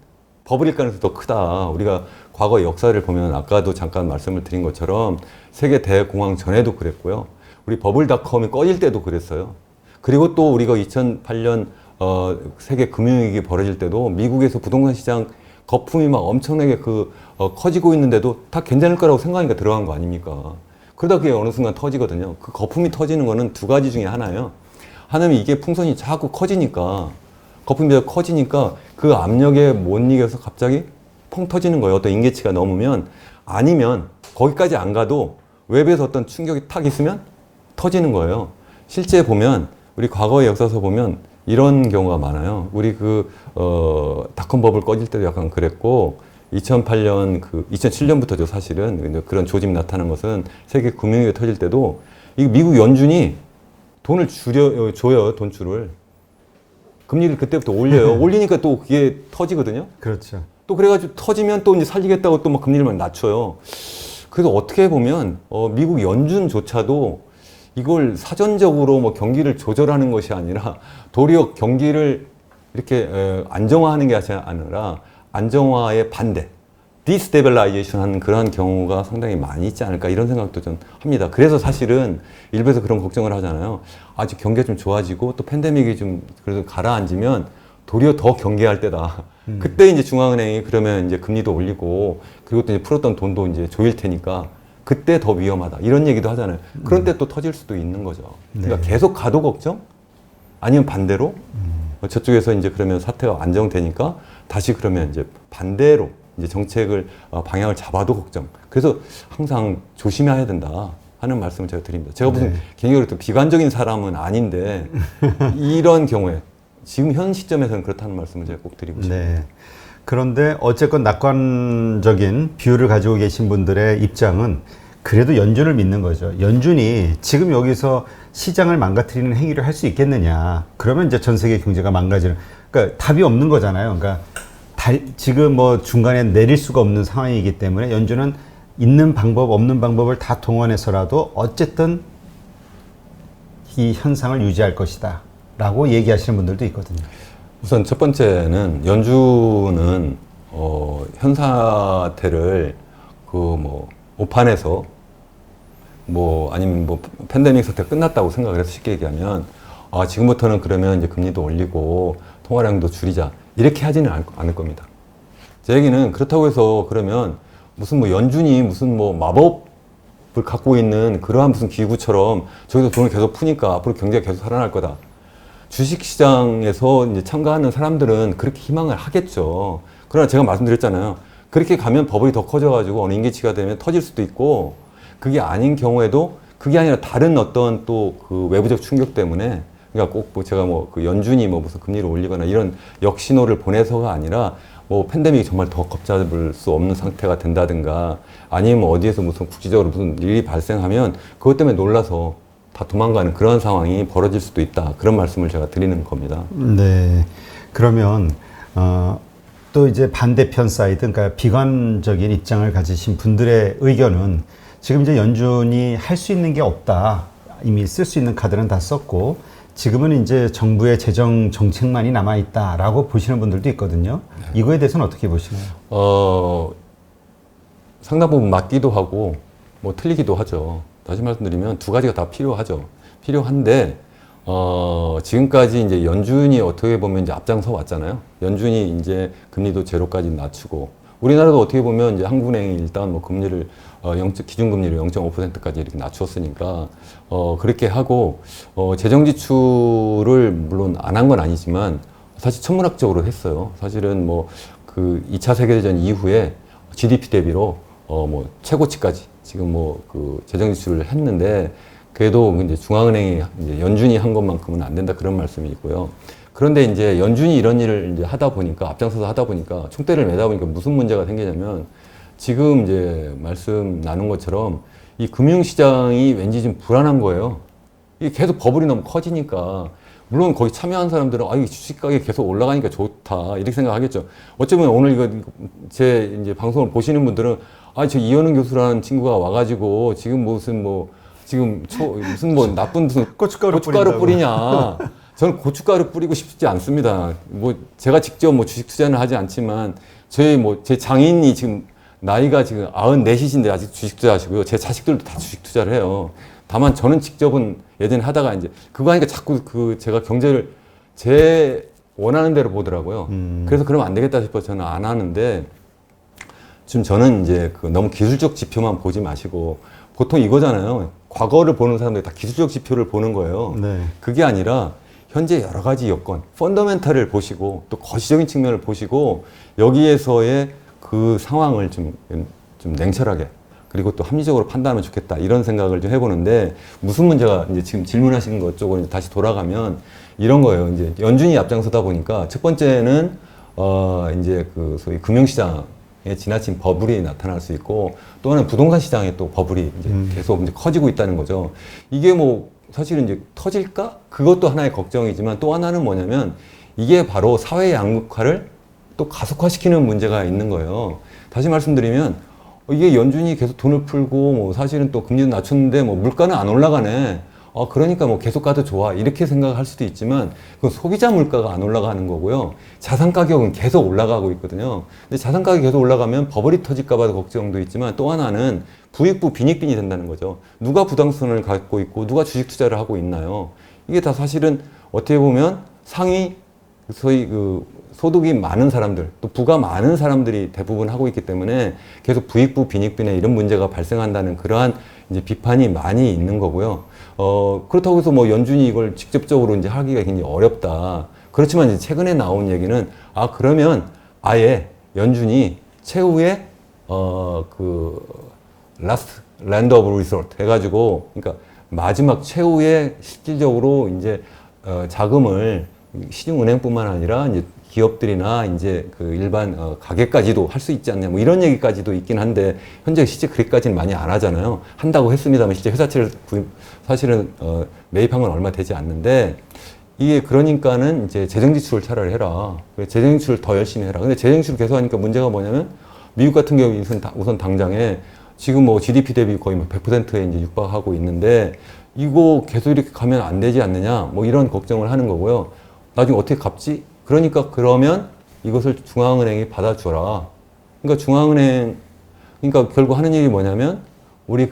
버블일 가능성이 더 크다. 우리가 과거 역사를 보면 아까도 잠깐 말씀을 드린 것처럼 세계 대공황 전에도 그랬고요. 우리 버블닷컴이 꺼질 때도 그랬어요. 그리고 또 우리가 2008년 세계 금융위기 벌어질 때도 미국에서 부동산 시장 거품이 막 엄청나게 커지고 있는데도 다 괜찮을 거라고 생각하니까 들어간 거 아닙니까? 그러다 그게 어느 순간 터지거든요. 그 거품이 터지는 거는 두 가지 중에 하나예요. 하나는 이게 풍선이 자꾸 커지니까 거품이 커지니까 그 압력에 못 이겨서 갑자기 펑 터지는 거예요. 어떤 임계치가 넘으면. 아니면 거기까지 안 가도 외부에서 어떤 충격이 탁 있으면 터지는 거예요. 실제 보면 우리 과거의 역사서 보면 이런 경우가 많아요. 우리 닷컴 버블 꺼질 때도 약간 그랬고 2008년 2007년부터죠. 사실은 그런 조짐이 나타난 것은 세계 금융위기 터질 때도 이 미국 연준이 돈을 줘요. 돈줄을. 금리를 그때부터 올려요. 올리니까 또 그게 터지거든요. 그렇죠. 또 그래가지고 터지면 또 이제 살리겠다고 또 막 금리를 막 낮춰요. 그래서 어떻게 보면 미국 연준조차도 이걸 사전적으로 뭐 경기를 조절하는 것이 아니라 도리어 경기를 이렇게 안정화하는 게 아니라 안정화의 반대, 디스테빌라이제이션 하는 그런 경우가 상당히 많이 있지 않을까 이런 생각도 좀 합니다. 그래서 사실은 일부에서 그런 걱정을 하잖아요. 아직 경기가 좀 좋아지고 또 팬데믹이 좀 그래도 가라앉으면 도리어 더 경계할 때다. 그때 이제 중앙은행이 그러면 이제 금리도 올리고 그리고 또 이제 풀었던 돈도 이제 조일 테니까 그때 더 위험하다. 이런 얘기도 하잖아요. 그런 때 또 터질 수도 있는 거죠. 그러니까 네. 계속 가도 걱정? 아니면 반대로 저쪽에서 이제 그러면 사태가 안정되니까 다시 그러면 이제 반대로 이제 정책을 방향을 잡아도 걱정. 그래서 항상 조심해야 된다 하는 말씀을 제가 드립니다. 제가 무슨 네. 개인적으로 또 비관적인 사람은 아닌데 이런 경우에 지금 현 시점에서는 그렇다는 말씀을 제가 꼭 드리고 싶습니다. 네. 그런데 어쨌건 낙관적인 뷰를 가지고 계신 분들의 입장은 그래도 연준을 믿는 거죠. 연준이 지금 여기서 시장을 망가뜨리는 행위를 할 수 있겠느냐. 그러면 이제 전 세계 경제가 망가지는. 그러니까 답이 없는 거잖아요. 그러니까 지금 뭐 중간에 내릴 수가 없는 상황이기 때문에 연준은 있는 방법, 없는 방법을 다 동원해서라도 어쨌든 이 현상을 유지할 것이다. 라고 얘기하시는 분들도 있거든요. 우선 첫 번째는 연준은 현 사태를 그 뭐 오판에서 뭐 아니면 뭐 팬데믹 사태 끝났다고 생각을 해서 쉽게 얘기하면 지금부터는 그러면 이제 금리도 올리고 통화량도 줄이자 이렇게 하지는 않을 겁니다. 제 얘기는 그렇다고 해서 그러면 무슨 뭐 연준이 무슨 뭐 마법을 갖고 있는 그러한 무슨 기구처럼 저기서 돈을 계속 푸니까 앞으로 경제가 계속 살아날 거다. 주식시장에서 이제 참가하는 사람들은 그렇게 희망을 하겠죠. 그러나 제가 말씀드렸잖아요. 그렇게 가면 버블이 더 커져가지고 어느 임기치가 되면 터질 수도 있고 그게 아닌 경우에도 그게 아니라 다른 어떤 또 그 외부적 충격 때문에 그러니까 꼭 뭐 제가 뭐 그 연준이 뭐 무슨 금리를 올리거나 이런 역신호를 보내서가 아니라 뭐 팬데믹이 정말 더 걷잡을 수 없는 상태가 된다든가 아니면 어디에서 무슨 국지적으로 무슨 일이 발생하면 그것 때문에 놀라서 다 도망가는 그런 상황이 벌어질 수도 있다. 그런 말씀을 제가 드리는 겁니다. 네. 그러면 또 이제 반대편 사이드, 그러니까 비관적인 입장을 가지신 분들의 의견은 지금 이제 연준이 할 수 있는 게 없다. 이미 쓸 수 있는 카드는 다 썼고 지금은 이제 정부의 재정 정책만이 남아 있다라고 보시는 분들도 있거든요. 이거에 대해서는 어떻게 보시나요? 상당 부분 맞기도 하고 뭐 틀리기도 하죠. 다시 말씀드리면 두 가지가 다 필요하죠. 필요한데 지금까지 이제 연준이 어떻게 보면 이제 앞장서 왔잖아요. 연준이 이제 금리도 제로까지 낮추고 우리나라도 어떻게 보면 이제 한국은행이 일단 뭐 금리를 기준금리를 0.5%까지 이렇게 낮추었으니까 그렇게 하고 재정 지출을 물론 안 한 건 아니지만 사실 천문학적으로 했어요. 사실은 뭐 그 2차 세계대전 이후에 GDP 대비로 뭐 최고치까지 지금 뭐 그 재정 지출을 했는데 그래도 이제 중앙은행이 이제 연준이 한 것만큼은 안 된다 그런 말씀이 있고요. 그런데 이제 연준이 이런 일을 이제 하다 보니까 앞장서서 하다 보니까 총대를 매다 보니까 무슨 문제가 생기냐면 지금 이제 말씀 나눈 것처럼 이 금융시장이 왠지 좀 불안한 거예요. 이게 계속 버블이 너무 커지니까 물론 거기 참여한 사람들은 이 주식 가격이 계속 올라가니까 좋다 이렇게 생각하겠죠. 어쩌면 오늘 이거 제 이제 방송을 보시는 분들은 저 이현웅 교수라는 친구가 와가지고 지금 무슨 뭐 지금 무슨 뭐 나쁜 무슨 고춧가루 뿌리냐. 저는 고춧가루 뿌리고 싶지 않습니다. 뭐 제가 직접 뭐 주식 투자는 하지 않지만 제 장인이 지금 나이가 지금 94이신데 아직 주식 투자하시고요. 제 자식들도 다 주식 투자를 해요. 다만 저는 직접은 예전에 하다가 이제 그거 하니까 자꾸 제가 경제를 제 원하는 대로 보더라고요. 그래서 그러면 안 되겠다 싶어서 저는 안 하는데 지금 저는 이제 너무 기술적 지표만 보지 마시고 보통 이거잖아요. 과거를 보는 사람들이 다 기술적 지표를 보는 거예요. 네. 그게 아니라 현재 여러 가지 여건, 펀더멘탈을 보시고 또 거시적인 측면을 보시고 여기에서의 그 상황을 좀 냉철하게 그리고 또 합리적으로 판단하면 좋겠다 이런 생각을 좀 해보는데 무슨 문제가 이제 지금 질문하시는 것 쪽으로 이제 다시 돌아가면 이런 거예요. 이제 연준이 앞장서다 보니까 첫 번째는 이제 그 소위 금융시장에 지나친 버블이 나타날 수 있고 또 하나는 부동산 시장에 또 버블이 이제 계속 이제 커지고 있다는 거죠. 이게 뭐 사실은 이제 터질까? 그것도 하나의 걱정이지만 또 하나는 뭐냐면 이게 바로 사회 양극화를 또 가속화시키는 문제가 있는 거예요. 다시 말씀드리면 이게 연준이 계속 돈을 풀고 뭐 사실은 또 금리도 낮췄는데 뭐 물가는 안 올라가네. 그러니까 뭐 계속 가도 좋아 이렇게 생각할 수도 있지만 그건 소비자 물가가 안 올라가는 거고요. 자산 가격은 계속 올라가고 있거든요. 근데 자산 가격이 계속 올라가면 버블이 터질까 봐도 걱정도 있지만 또 하나는 부익부 빈익빈이 된다는 거죠. 누가 부당선을 갖고 있고 누가 주식 투자를 하고 있나요? 이게 다 사실은 어떻게 보면 상위 소위 그 소득이 많은 사람들 또 부가 많은 사람들이 대부분 하고 있기 때문에 계속 부익부 빈익빈에 이런 문제가 발생한다는 그러한 이제 비판이 많이 있는 거고요. 그렇다고 해서 뭐 연준이 이걸 직접적으로 이제 하기가 굉장히 어렵다. 그렇지만 이제 최근에 나온 얘기는 그러면 아예 연준이 최후의 last land of resort 해가지고 그러니까 마지막 최후의 실질적으로 이제 자금을 시중은행뿐만 아니라 이제 기업들이나 이제 그 일반 가게까지도 할 수 있지 않냐 뭐 이런 얘기까지도 있긴 한데 현재 실제 그렇게까지는 많이 안 하잖아요. 한다고 했습니다만 실제 회사채를 사실은 매입한 건 얼마 되지 않는데 이게 그러니까는 이제 재정 지출을 차라리 해라. 재정 지출을 더 열심히 해라. 근데 재정 지출을 계속 하니까 문제가 뭐냐면 미국 같은 경우 우선 당장에 지금 뭐 GDP 대비 거의 뭐 100%에 이제 육박하고 있는데 이거 계속 이렇게 가면 안 되지 않느냐 뭐 이런 걱정을 하는 거고요. 나중에 어떻게 갚지? 그러니까 그러면 이것을 중앙은행이 받아줘라. 그러니까 그러니까 결국 하는 얘기 뭐냐면 우리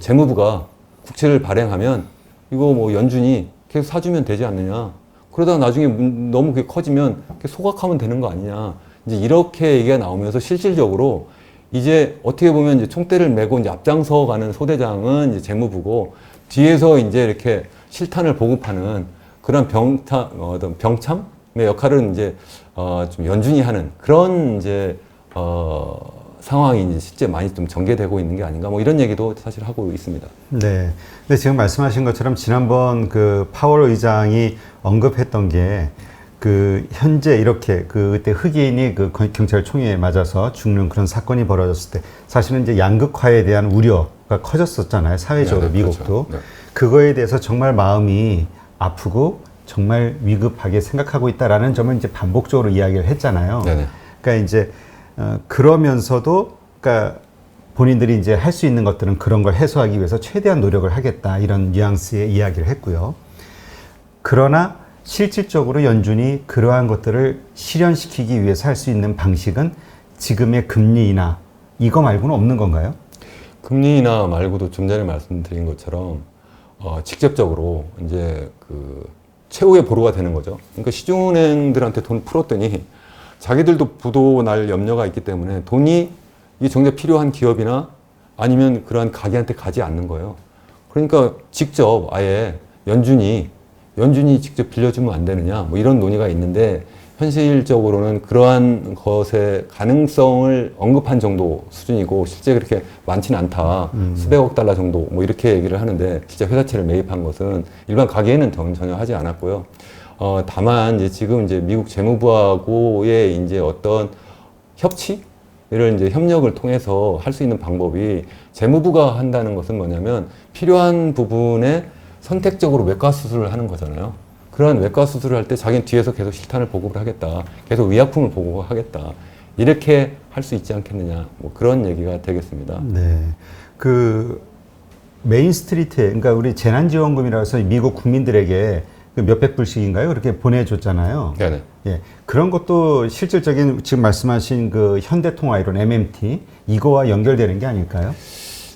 재무부가 국채를 발행하면 이거 뭐 연준이 계속 사주면 되지 않느냐. 그러다가 나중에 너무 그게 커지면 소각하면 되는 거 아니냐. 이제 이렇게 얘기가 나오면서 실질적으로 이제 어떻게 보면 이제 총대를 메고 이제 앞장서 가는 소대장은 이제 재무부고 뒤에서 이제 이렇게 실탄을 보급하는 그런 병참의 역할은 이제 좀 연준이 하는 그런 이제 상황이 이제 실제 많이 좀 전개되고 있는 게 아닌가 뭐 이런 얘기도 사실 하고 있습니다. 네. 근데 지금 말씀하신 것처럼 지난번 그 파월 의장이 언급했던 게 현재 이렇게 그때 흑인이 경찰총에 맞아서 죽는 그런 사건이 벌어졌을 때 사실은 이제 양극화에 대한 우려가 커졌었잖아요. 사회적으로 네, 미국도. 그렇죠. 네. 그거에 대해서 정말 마음이 아프고 정말 위급하게 생각하고 있다라는 점을 이제 반복적으로 이야기를 했잖아요. 네네. 그러니까 이제 그러면서도 그러니까 본인들이 이제 할 수 있는 것들은 그런 걸 해소하기 위해서 최대한 노력을 하겠다 이런 뉘앙스의 이야기를 했고요. 그러나 실질적으로 연준이 그러한 것들을 실현시키기 위해서 할 수 있는 방식은 지금의 금리 인하 이거 말고는 없는 건가요? 금리 인하 말고도 좀 전에 말씀드린 것처럼 직접적으로 이제 최후의 보루가 되는 거죠. 그러니까 시중은행들한테 돈 풀었더니 자기들도 부도 날 염려가 있기 때문에 돈이 이게 정작 필요한 기업이나 아니면 그러한 가게한테 가지 않는 거예요. 그러니까 직접 아예 연준이 직접 빌려주면 안 되느냐 뭐 이런 논의가 있는데 현실적으로는 그러한 것의 가능성을 언급한 정도 수준이고 실제 그렇게 많지는 않다. 수백억 달러 정도 뭐 이렇게 얘기를 하는데 진짜 회사채를 매입한 것은 일반 가게에는 전혀 하지 않았고요. 다만 이제 지금 이제 미국 재무부하고의 이제 어떤 협치를 이제 협력을 통해서 할 수 있는 방법이 재무부가 한다는 것은 뭐냐면 필요한 부분에 선택적으로 외과 수술을 하는 거잖아요. 그런 외과 수술을 할 때 자기는 뒤에서 계속 실탄을 보급을 하겠다. 계속 의약품을 보급하겠다. 이렇게 할 수 있지 않겠느냐. 뭐 그런 얘기가 되겠습니다. 네. 메인 스트리트에, 그러니까 우리 재난지원금이라고 해서 미국 국민들에게 몇백 불씩인가요? 그렇게 보내줬잖아요. 네네. 예. 그런 것도 실질적인 지금 말씀하신 현대통화 이런 MMT, 이거와 연결되는 게 아닐까요?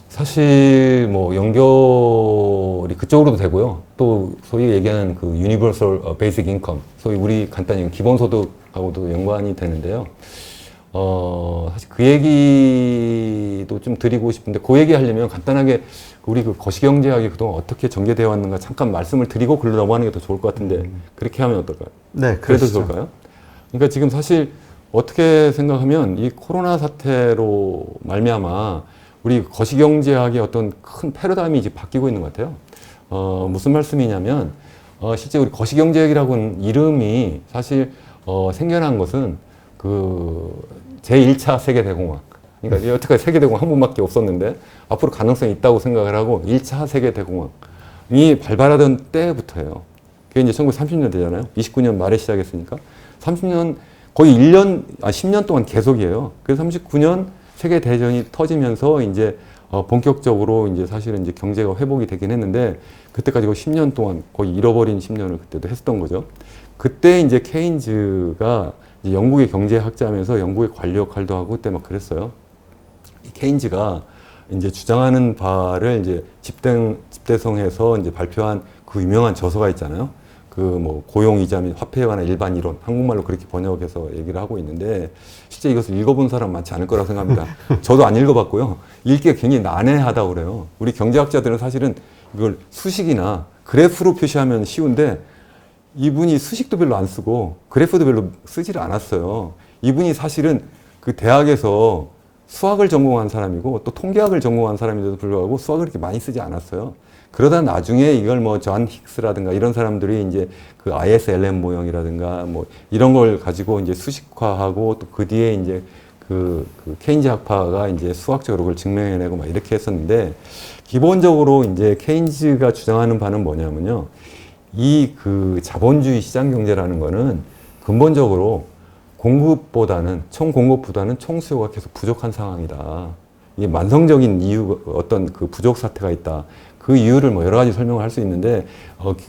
사실 뭐 연결이 그쪽으로도 되고요. 또 소위 얘기하는 Universal Basic Income, 소위 우리 간단히 기본소득하고도 연관이 되는데요. 사실 그 얘기도 좀 드리고 싶은데 그 얘기 하려면 간단하게 우리 거시경제학이 그동안 어떻게 전개되어 왔는가 잠깐 말씀을 드리고 글로 넘어가는 게 더 좋을 것 같은데 그렇게 하면 어떨까요? 네, 그래도 그러시죠. 좋을까요? 그러니까 지금 사실 어떻게 생각하면 이 코로나 사태로 말미암아 우리 거시경제학의 어떤 큰 패러다임이 이제 바뀌고 있는 것 같아요. 무슨 말씀이냐면, 실제 우리 거시경제학이라고는 이름이 사실, 생겨난 것은 제1차 세계대공황. 그러니까 여태까지 세계대공황 한 번밖에 없었는데, 앞으로 가능성이 있다고 생각을 하고, 1차 세계대공황이 발발하던 때부터예요. 그게 이제 1930년대잖아요. 29년 말에 시작했으니까. 30년, 거의 10년 동안 계속이에요. 그래서 39년 세계대전이 터지면서 이제 본격적으로 이제 사실은 이제 경제가 회복이 되긴 했는데 그때까지 거의 10년 동안 거의 잃어버린 10년을 그때도 했었던 거죠. 그때 이제 케인즈가 이제 영국의 경제학자면서 영국의 관료 역할도 하고 그때 막 그랬어요. 이 케인즈가 이제 주장하는 바를 이제 집대성에서 이제 발표한 그 유명한 저서가 있잖아요. 그 뭐 고용이자 및 화폐에 관한 일반 이론, 한국말로 그렇게 번역해서 얘기를 하고 있는데 실제 이것을 읽어본 사람 많지 않을 거라고 생각합니다. 저도 안 읽어봤고요. 읽기가 굉장히 난해하다고 그래요. 우리 경제학자들은 사실은 이걸 수식이나 그래프로 표시하면 쉬운데 이분이 수식도 별로 안 쓰고 그래프도 별로 쓰지를 않았어요. 이분이 사실은 그 대학에서 수학을 전공한 사람이고 또 통계학을 전공한 사람인데도 불구하고 수학을 그렇게 많이 쓰지 않았어요. 그러다 나중에 이걸 뭐 존 힉스라든가 이런 사람들이 이제 그 ISLM 모형이라든가 뭐 이런 걸 가지고 이제 수식화하고 또 그 뒤에 이제 그 케인즈 학파가 이제 수학적으로 그걸 증명해내고 막 이렇게 했었는데 기본적으로 이제 케인즈가 주장하는 바는 뭐냐면요. 이 그 자본주의 시장 경제라는 거는 근본적으로 공급보다는 총공급보다는 총수요가 계속 부족한 상황이다. 이게 만성적인 이유 어떤 그 부족 사태가 있다. 그 이유를 뭐 여러 가지 설명을 할 수 있는데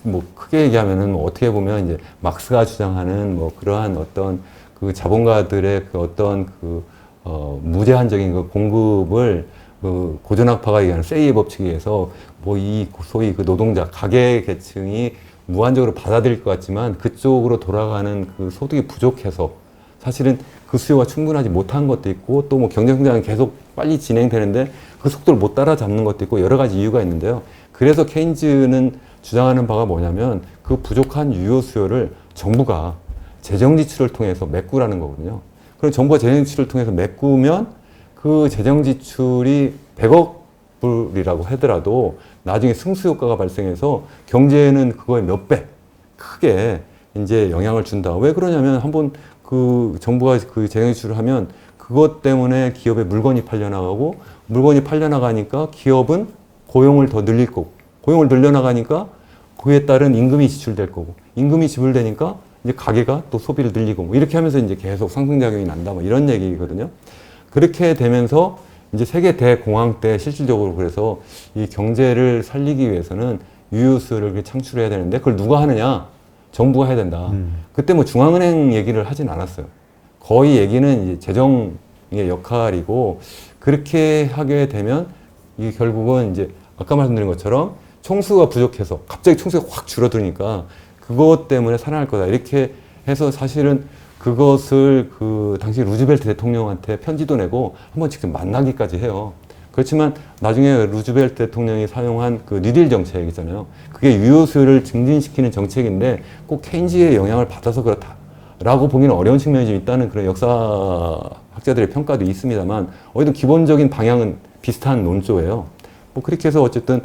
뭐 크게 얘기하면은 뭐 어떻게 보면 이제 막스가 주장하는 뭐 그러한 어떤 그 자본가들의 그 어떤 그 무제한적인 그 공급을 그 고전학파가 얘기하는 세이의 법칙에 의해서 뭐 이 소위 그 노동자 가계 계층이 무한적으로 받아들일 것 같지만 그쪽으로 돌아가는 그 소득이 부족해서 사실은 그 수요가 충분하지 못한 것도 있고 또 뭐 경제 성장이 계속 빨리 진행되는데 그 속도를 못 따라잡는 것도 있고 여러 가지 이유가 있는데요. 그래서 케인즈는 주장하는 바가 뭐냐면 그 부족한 유효 수요를 정부가 재정 지출을 통해서 메꾸라는 거거든요. 그럼 정부가 재정 지출을 통해서 메꾸면 그 재정 지출이 100억 불이라고 하더라도 나중에 승수 효과가 발생해서 경제에는 그거의 몇 배 크게 이제 영향을 준다. 왜 그러냐면 한번 그 정부가 그 재정 지출을 하면 그것 때문에 기업의 물건이 팔려나가고 물건이 팔려나가니까 기업은 고용을 더 늘릴 거고 고용을 늘려나가니까 그에 따른 임금이 지출될 거고 임금이 지불되니까 이제 가게가 또 소비를 늘리고 뭐 이렇게 하면서 이제 계속 상승작용이 난다. 뭐 이런 얘기거든요. 그렇게 되면서 이제 세계 대공황 때 실질적으로 그래서 이 경제를 살리기 위해서는 유효수요를 창출해야 되는데 그걸 누가 하느냐? 정부가 해야 된다. 그때 뭐 중앙은행 얘기를 하진 않았어요. 거의 얘기는 이제 재정의 역할이고 그렇게 하게 되면 이게 결국은 이제 아까 말씀드린 것처럼 총수가 부족해서 갑자기 총수가 확 줄어드니까 그것 때문에 살아날 거다. 이렇게 해서 사실은 그것을 그 당시 루즈벨트 대통령한테 편지도 내고 한번 직접 만나기까지 해요. 그렇지만 나중에 루즈벨트 대통령이 사용한 그 뉴딜 정책 있잖아요. 그게 유효 수요를 증진시키는 정책인데 꼭 케인즈의 영향을 받아서 그렇다라고 보기는 어려운 측면이 좀 있다는 그런 역사학자들의 평가도 있습니다만 어쨌든 기본적인 방향은 비슷한 논조예요. 뭐 그렇게 해서 어쨌든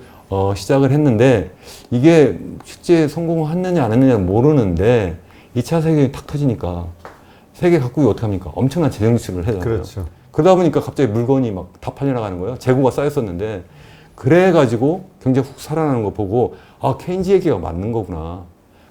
시작을 했는데 이게 실제 성공했느냐 안 했느냐 모르는데 2차 세계대전이 탁 터지니까 세계 각국이 어떻게 합니까? 엄청난 재정 지출을 해야 돼요. 그렇죠. 그러다 보니까 갑자기 물건이 막 다 팔려나가는 거예요. 재고가 쌓였었는데 그래가지고 경제 훅 살아나는 거 보고 아 케인즈 얘기가 맞는 거구나.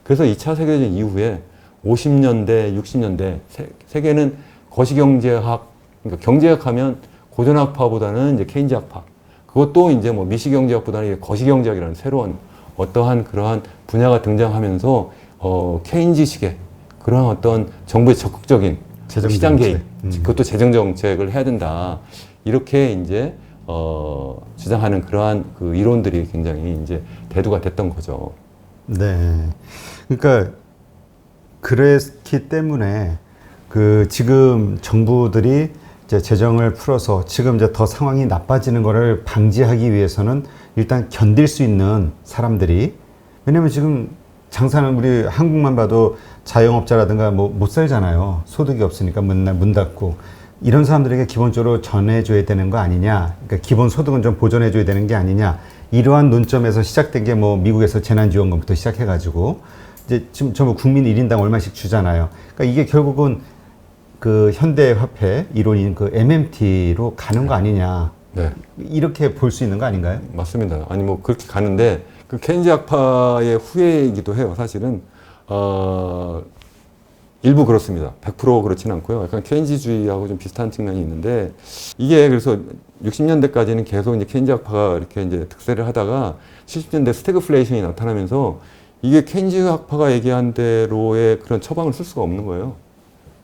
그래서 2차 세계대전 이후에 50년대, 60년대 세계는 거시경제학, 그러니까 경제학하면 고전학파보다는 이제 케인즈학파. 그것도 이제 뭐 미시경제학보다는 거시경제학이라는 새로운 어떠한 그러한 분야가 등장하면서 케인즈식의 그런 어떤 정부의 적극적인 시장 개입, 그것도 재정 정책을 해야 된다. 이렇게 이제 주장하는 그러한 그 이론들이 굉장히 이제 대두가 됐던 거죠. 네. 그러니까 그랬기 때문에 그 지금 정부들이 이제 재정을 풀어서 지금 이제 더 상황이 나빠지는 거를 방지하기 위해서는 일단 견딜 수 있는 사람들이 왜냐면 지금 장사는 우리 한국만 봐도 자영업자라든가 뭐 못 살잖아요. 소득이 없으니까 맨날 문 닫고 이런 사람들에게 기본적으로 전해줘야 되는 거 아니냐. 그러니까 기본 소득은 좀 보존해줘야 되는 게 아니냐. 이러한 논점에서 시작된 게 뭐 미국에서 재난지원금부터 시작해가지고 이제 지금 전부 국민 1인당 얼마씩 주잖아요. 그러니까 이게 결국은 그 현대화폐 이론인 그 MMT로 가는 거 아니냐. 네. 이렇게 볼 수 있는 거 아닌가요? 맞습니다. 아니 뭐 그렇게 가는데 그 케인즈 학파의 후예이기도 해요. 사실은 일부 그렇습니다. 100% 그렇지는 않고요. 약간 케인즈주의하고 좀 비슷한 측면이 있는데 이게 그래서 60년대까지는 계속 이제 케인즈 학파가 이렇게 이제 득세를 하다가 70년대 스태그플레이션이 나타나면서 이게 케인즈 학파가 얘기한 대로의 그런 처방을 쓸 수가 없는 거예요.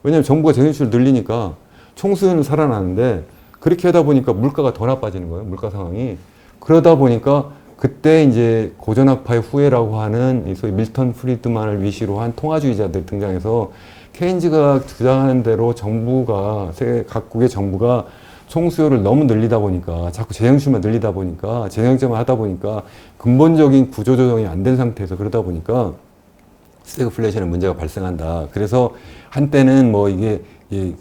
왜냐하면 정부가 재정지출을 늘리니까 총수요는 살아나는데 그렇게 하다 보니까 물가가 더 나빠지는 거예요. 물가 상황이. 그러다 보니까 그때 이제 고전학파의 후예라고 하는 이 소위 밀턴 프리드만을 위시로 한 통화주의자들 등장해서 케인즈가 주장하는 대로 정부가, 세계 각국의 정부가 총수요를 너무 늘리다 보니까 자꾸 재정출만 늘리다 보니까 재정정만 하다 보니까 근본적인 구조조정이 안 된 상태에서 그러다 보니까 스태그플레이션의 문제가 발생한다. 그래서 한때는 뭐 이게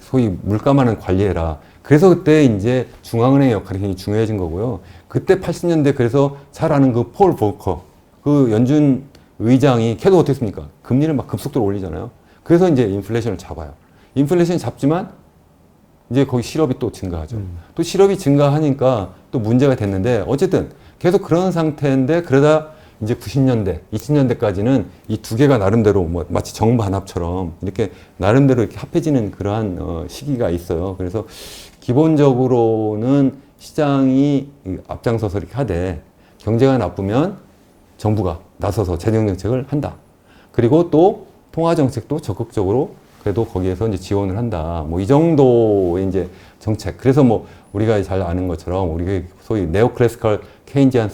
소위 물가만은 관리해라. 그래서 그때 이제 중앙은행의 역할이 굉장히 중요해진 거고요. 그때 80년대 그래서 잘 아는 그 폴 볼커, 그 연준 의장이 계속 어떻게 했습니까? 금리를 막 급속도로 올리잖아요. 그래서 이제 인플레이션을 잡아요. 인플레이션이 잡지만 이제 거기 실업이 또 증가하죠. 또 실업이 증가하니까 또 문제가 됐는데 어쨌든 계속 그런 상태인데 그러다 이제 90년대, 2000년대까지는 이 두 개가 나름대로 뭐 마치 정반합처럼 이렇게 나름대로 이렇게 합해지는 그러한 시기가 있어요. 그래서 기본적으로는 시장이 앞장서서 이렇게 하되 경제가 나쁘면 정부가 나서서 재정 정책을 한다. 그리고 또 통화 정책도 적극적으로 그래도 거기에서 이제 지원을 한다. 뭐 이 정도의 이제 정책. 그래서 뭐 우리가 잘 아는 것처럼 우리가 소위 네오클래시컬 케인지안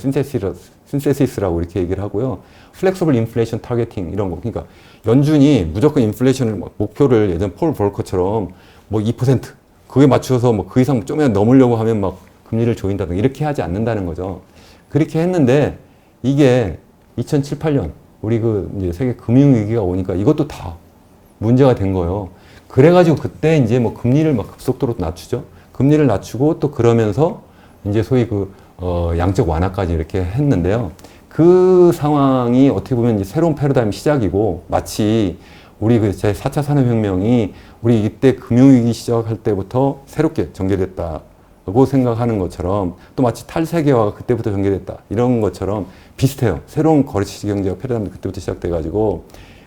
신세시스라고 이렇게 얘기를 하고요. 플렉서블 인플레이션 타겟팅 이런 거. 그러니까 연준이 무조건 인플레이션을 목표를 예전 폴 볼커처럼 뭐 2% 그게 맞춰서 뭐 그 이상 좀이라도 넘으려고 하면 막 금리를 조인다든가 이렇게 하지 않는다는 거죠. 그렇게 했는데 이게 2007, 8년 우리 그 이제 세계 금융 위기가 오니까 이것도 다 문제가 된 거예요. 그래가지고 그때 이제 뭐 금리를 막 급속도로 낮추죠. 금리를 낮추고 또 그러면서 이제 소위 양적 완화까지 이렇게 했는데요. 그 상황이 어떻게 보면 이제 새로운 패러다임 시작이고 마치 우리 그 제4차 산업혁명이 우리 이때 금융위기 시작할 때부터 새롭게 전개됐다고 생각하는 것처럼 또 마치 탈세계화가 그때부터 전개됐다. 이런 것처럼 비슷해요. 새로운 거래시 경제가 패러다임도 그때부터 시작돼가지고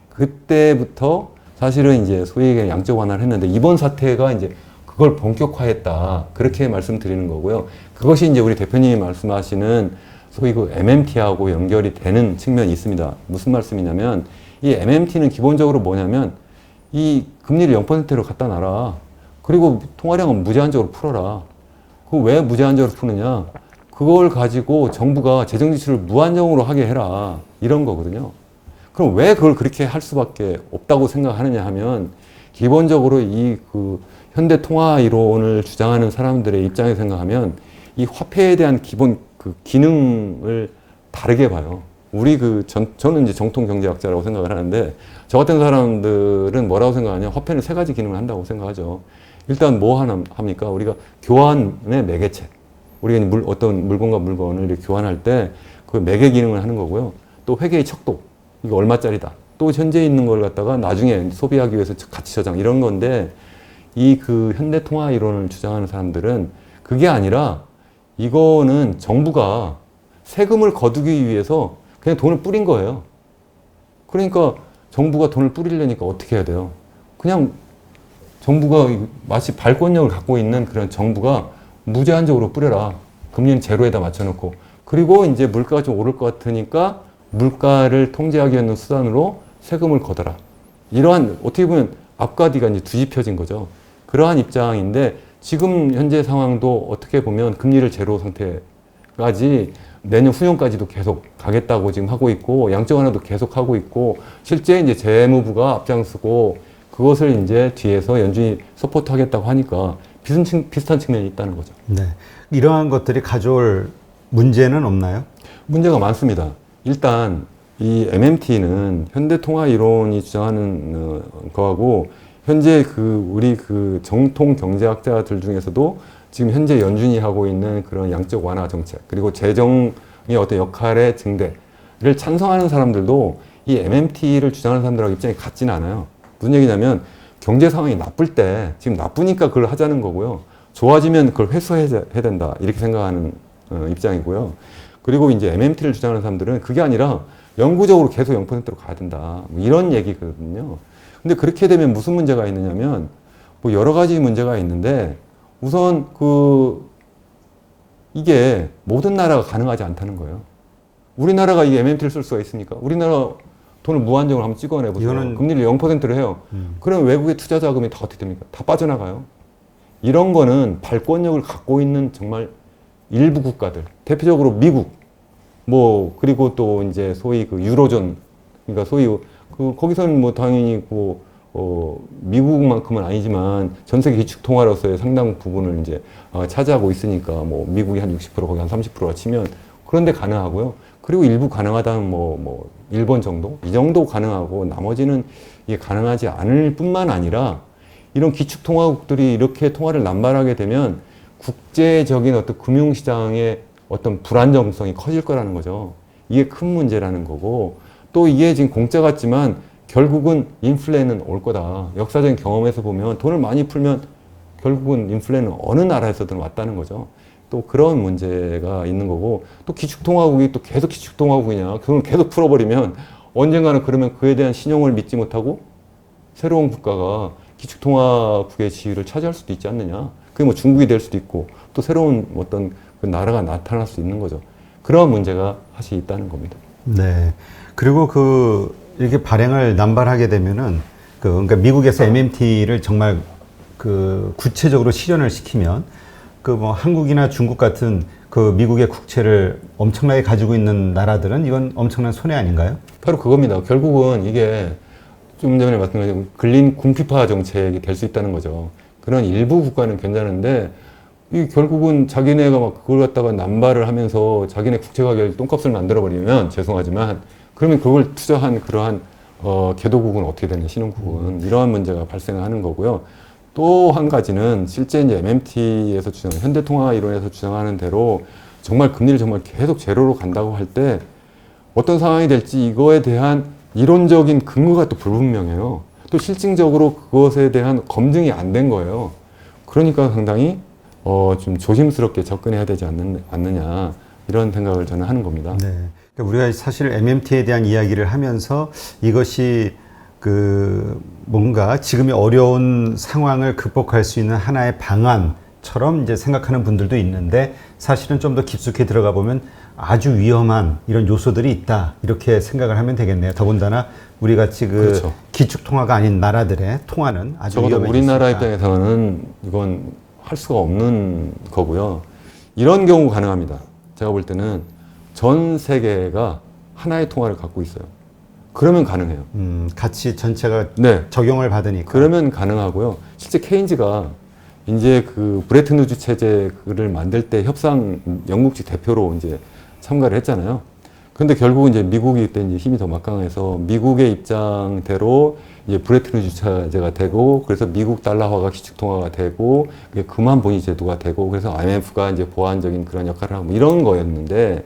그때부터 사실은 이제 소위 얘기하는 양적 완화를 했는데 이번 사태가 이제 그걸 본격화했다. 그렇게 말씀드리는 거고요. 그것이 이제 우리 대표님이 말씀하시는 소위 그 MMT하고 연결이 되는 측면이 있습니다. 무슨 말씀이냐면 이 MMT는 기본적으로 뭐냐면 이 금리를 0%로 갖다 놔라. 그리고 통화량은 무제한적으로 풀어라. 그 왜 무제한적으로 푸느냐? 그걸 가지고 정부가 재정 지출을 무한정으로 하게 해라. 이런 거거든요. 그럼 왜 그걸 그렇게 할 수밖에 없다고 생각하느냐 하면 기본적으로 이 그 현대 통화 이론을 주장하는 사람들의 입장에서 생각하면 이 화폐에 대한 기본 그 기능을 다르게 봐요. 우리 저는 이제 정통 경제학자라고 생각을 하는데 저 같은 사람들은 뭐라고 생각하냐? 화폐는 세 가지 기능을 한다고 생각하죠. 일단 뭐 하나 합니까? 우리가 교환의 매개체. 우리가 어떤 물건과 물건을 이렇게 교환할 때 그 매개 기능을 하는 거고요. 또 회계의 척도. 이거 얼마짜리다. 또 현재 있는 걸 갖다가 나중에 소비하기 위해서 가치 저장 이런 건데 이 그 현대 통화 이론을 주장하는 사람들은 그게 아니라 이거는 정부가 세금을 거두기 위해서 그냥 돈을 뿌린 거예요. 그러니까 정부가 돈을 뿌리려니까 어떻게 해야 돼요? 그냥 정부가 마치 발권력을 갖고 있는 그런 정부가 무제한적으로 뿌려라. 금리는 제로에다 맞춰놓고. 그리고 이제 물가가 좀 오를 것 같으니까 물가를 통제하기 위한 수단으로 세금을 걷어라. 이러한 어떻게 보면 앞과 뒤가 이제 뒤집혀진 거죠. 그러한 입장인데 지금 현재 상황도 어떻게 보면 금리를 제로 상태까지 내년 후년까지도 계속 가겠다고 지금 하고 있고 양적 완화도 계속 하고 있고 실제 이제 재무부가 앞장서고 그것을 이제 뒤에서 연준이 서포트하겠다고 하니까 비슷한 측면이 있다는 거죠. 네. 이러한 것들이 가져올 문제는 없나요? 문제가 많습니다. 일단 이 MMT는 현대 통화 이론이 주장하는 거하고 현재 우리 정통 경제학자들 중에서도 지금 현재 연준이 하고 있는 그런 양적 완화 정책 그리고 재정의 어떤 역할의 증대를 찬성하는 사람들도 이 MMT를 주장하는 사람들하고 입장이 같지는 않아요. 무슨 얘기냐면 경제 상황이 나쁠 때 지금 나쁘니까 그걸 하자는 거고요. 좋아지면 그걸 회수해야 된다 이렇게 생각하는 입장이고요. 그리고 이제 MMT를 주장하는 사람들은 그게 아니라 영구적으로 계속 0%로 가야 된다. 뭐 이런 얘기거든요. 근데 그렇게 되면 무슨 문제가 있느냐면 뭐 여러 가지 문제가 있는데 우선 이게 모든 나라가 가능하지 않다는 거예요. 우리나라가 이 MMT를 쓸 수가 있습니까? 우리나라 돈을 무한정으로 한번 찍어내보세요. 이거는- 금리를 0%로 해요. 그럼 외국의 투자 자금이 다 어떻게 됩니까? 다 빠져나가요. 이런 거는 발권력을 갖고 있는 정말 일부 국가들, 대표적으로 미국, 뭐 그리고 또 이제 소위 그 유로존, 그러니까 소위 그 거기서는 뭐 당연히 미국만큼은 아니지만 전 세계 기축 통화로서의 상당 부분을 이제 차지하고 있으니까 뭐 미국이 한 60% 거기 한 30%가 치면 그런데 가능하고요. 그리고 일부 가능하다면 뭐 일본 정도 이 정도 가능하고 나머지는 이게 가능하지 않을 뿐만 아니라 이런 기축 통화국들이 이렇게 통화를 남발하게 되면 국제적인 어떤 금융시장의 어떤 불안정성이 커질 거라는 거죠. 이게 큰 문제라는 거고 또 이게 지금 공짜 같지만 결국은 인플레는 올 거다. 역사적인 경험에서 보면 돈을 많이 풀면 결국은 인플레는 어느 나라에서든 왔다는 거죠. 또 그런 문제가 있는 거고 또 기축통화국이 또 계속 기축통화국이냐 그걸 계속 풀어버리면 언젠가는 그러면 그에 대한 신용을 믿지 못하고 새로운 국가가 기축통화국의 지위를 차지할 수도 있지 않느냐. 그게 뭐 중국이 될 수도 있고 또 새로운 어떤 그 나라가 나타날 수 있는 거죠. 그런 문제가 사실 있다는 겁니다. 네. 그리고 이렇게 발행을 남발하게 되면은 그러니까 미국에서 MMT를 정말 구체적으로 실현을 시키면 뭐 한국이나 중국 같은 미국의 국채를 엄청나게 가지고 있는 나라들은 이건 엄청난 손해 아닌가요? 바로 그겁니다. 결국은 이게 좀 전에 말씀드린 근린 궁핍화 정책이 될 수 있다는 거죠. 그런 일부 국가는 괜찮은데 이 결국은 자기네가 막 그걸 갖다가 남발을 하면서 자기네 국채 가격 똥값을 만들어 버리면 죄송하지만 그러면 그걸 투자한 그러한 개도국은 어떻게 되냐 신흥국은 이러한 문제가 발생하는 거고요. 또 한 가지는 실제 이제 MMT에서 현대통화 이론에서 주장하는 대로 정말 금리를 정말 계속 제로로 간다고 할 때 어떤 상황이 될지 이거에 대한 이론적인 근거가 또 불분명해요. 또 실증적으로 그것에 대한 검증이 안 된 거예요. 그러니까 상당히 좀 조심스럽게 접근해야 되지 않느냐 이런 생각을 저는 하는 겁니다. 네. 그러니까 우리가 사실 MMT에 대한 이야기를 하면서 이것이 뭔가 지금의 어려운 상황을 극복할 수 있는 하나의 방안처럼 이제 생각하는 분들도 있는데 사실은 좀 더 깊숙이 들어가 보면 아주 위험한 이런 요소들이 있다 이렇게 생각을 하면 되겠네요. 더군다나 우리 같이 그렇죠. 기축 통화가 아닌 나라들의 통화는 아주 적어도 위험해 우리나라 있습니다. 입장에서는 이건 할 수가 없는 거고요. 이런 경우 가능합니다. 제가 볼 때는 전 세계가 하나의 통화를 갖고 있어요. 그러면 가능해요. 같이 전체가 네. 적용을 받으니까. 그러면 가능하고요. 실제 케인즈가 이제 그 브레튼 우즈 체제를 만들 때 협상 영국 측 대표로 이제 참가를 했잖아요. 근데 결국은 이제 미국이 그때 이제 힘이 더 막강해서 미국의 입장대로 이제 브레튼 우즈 체제가 되고 그래서 미국 달러화가 기축통화가 되고 그만 본위 제도가 되고 그래서 IMF가 이제 보완적인 그런 역할을 하고 이런 거였는데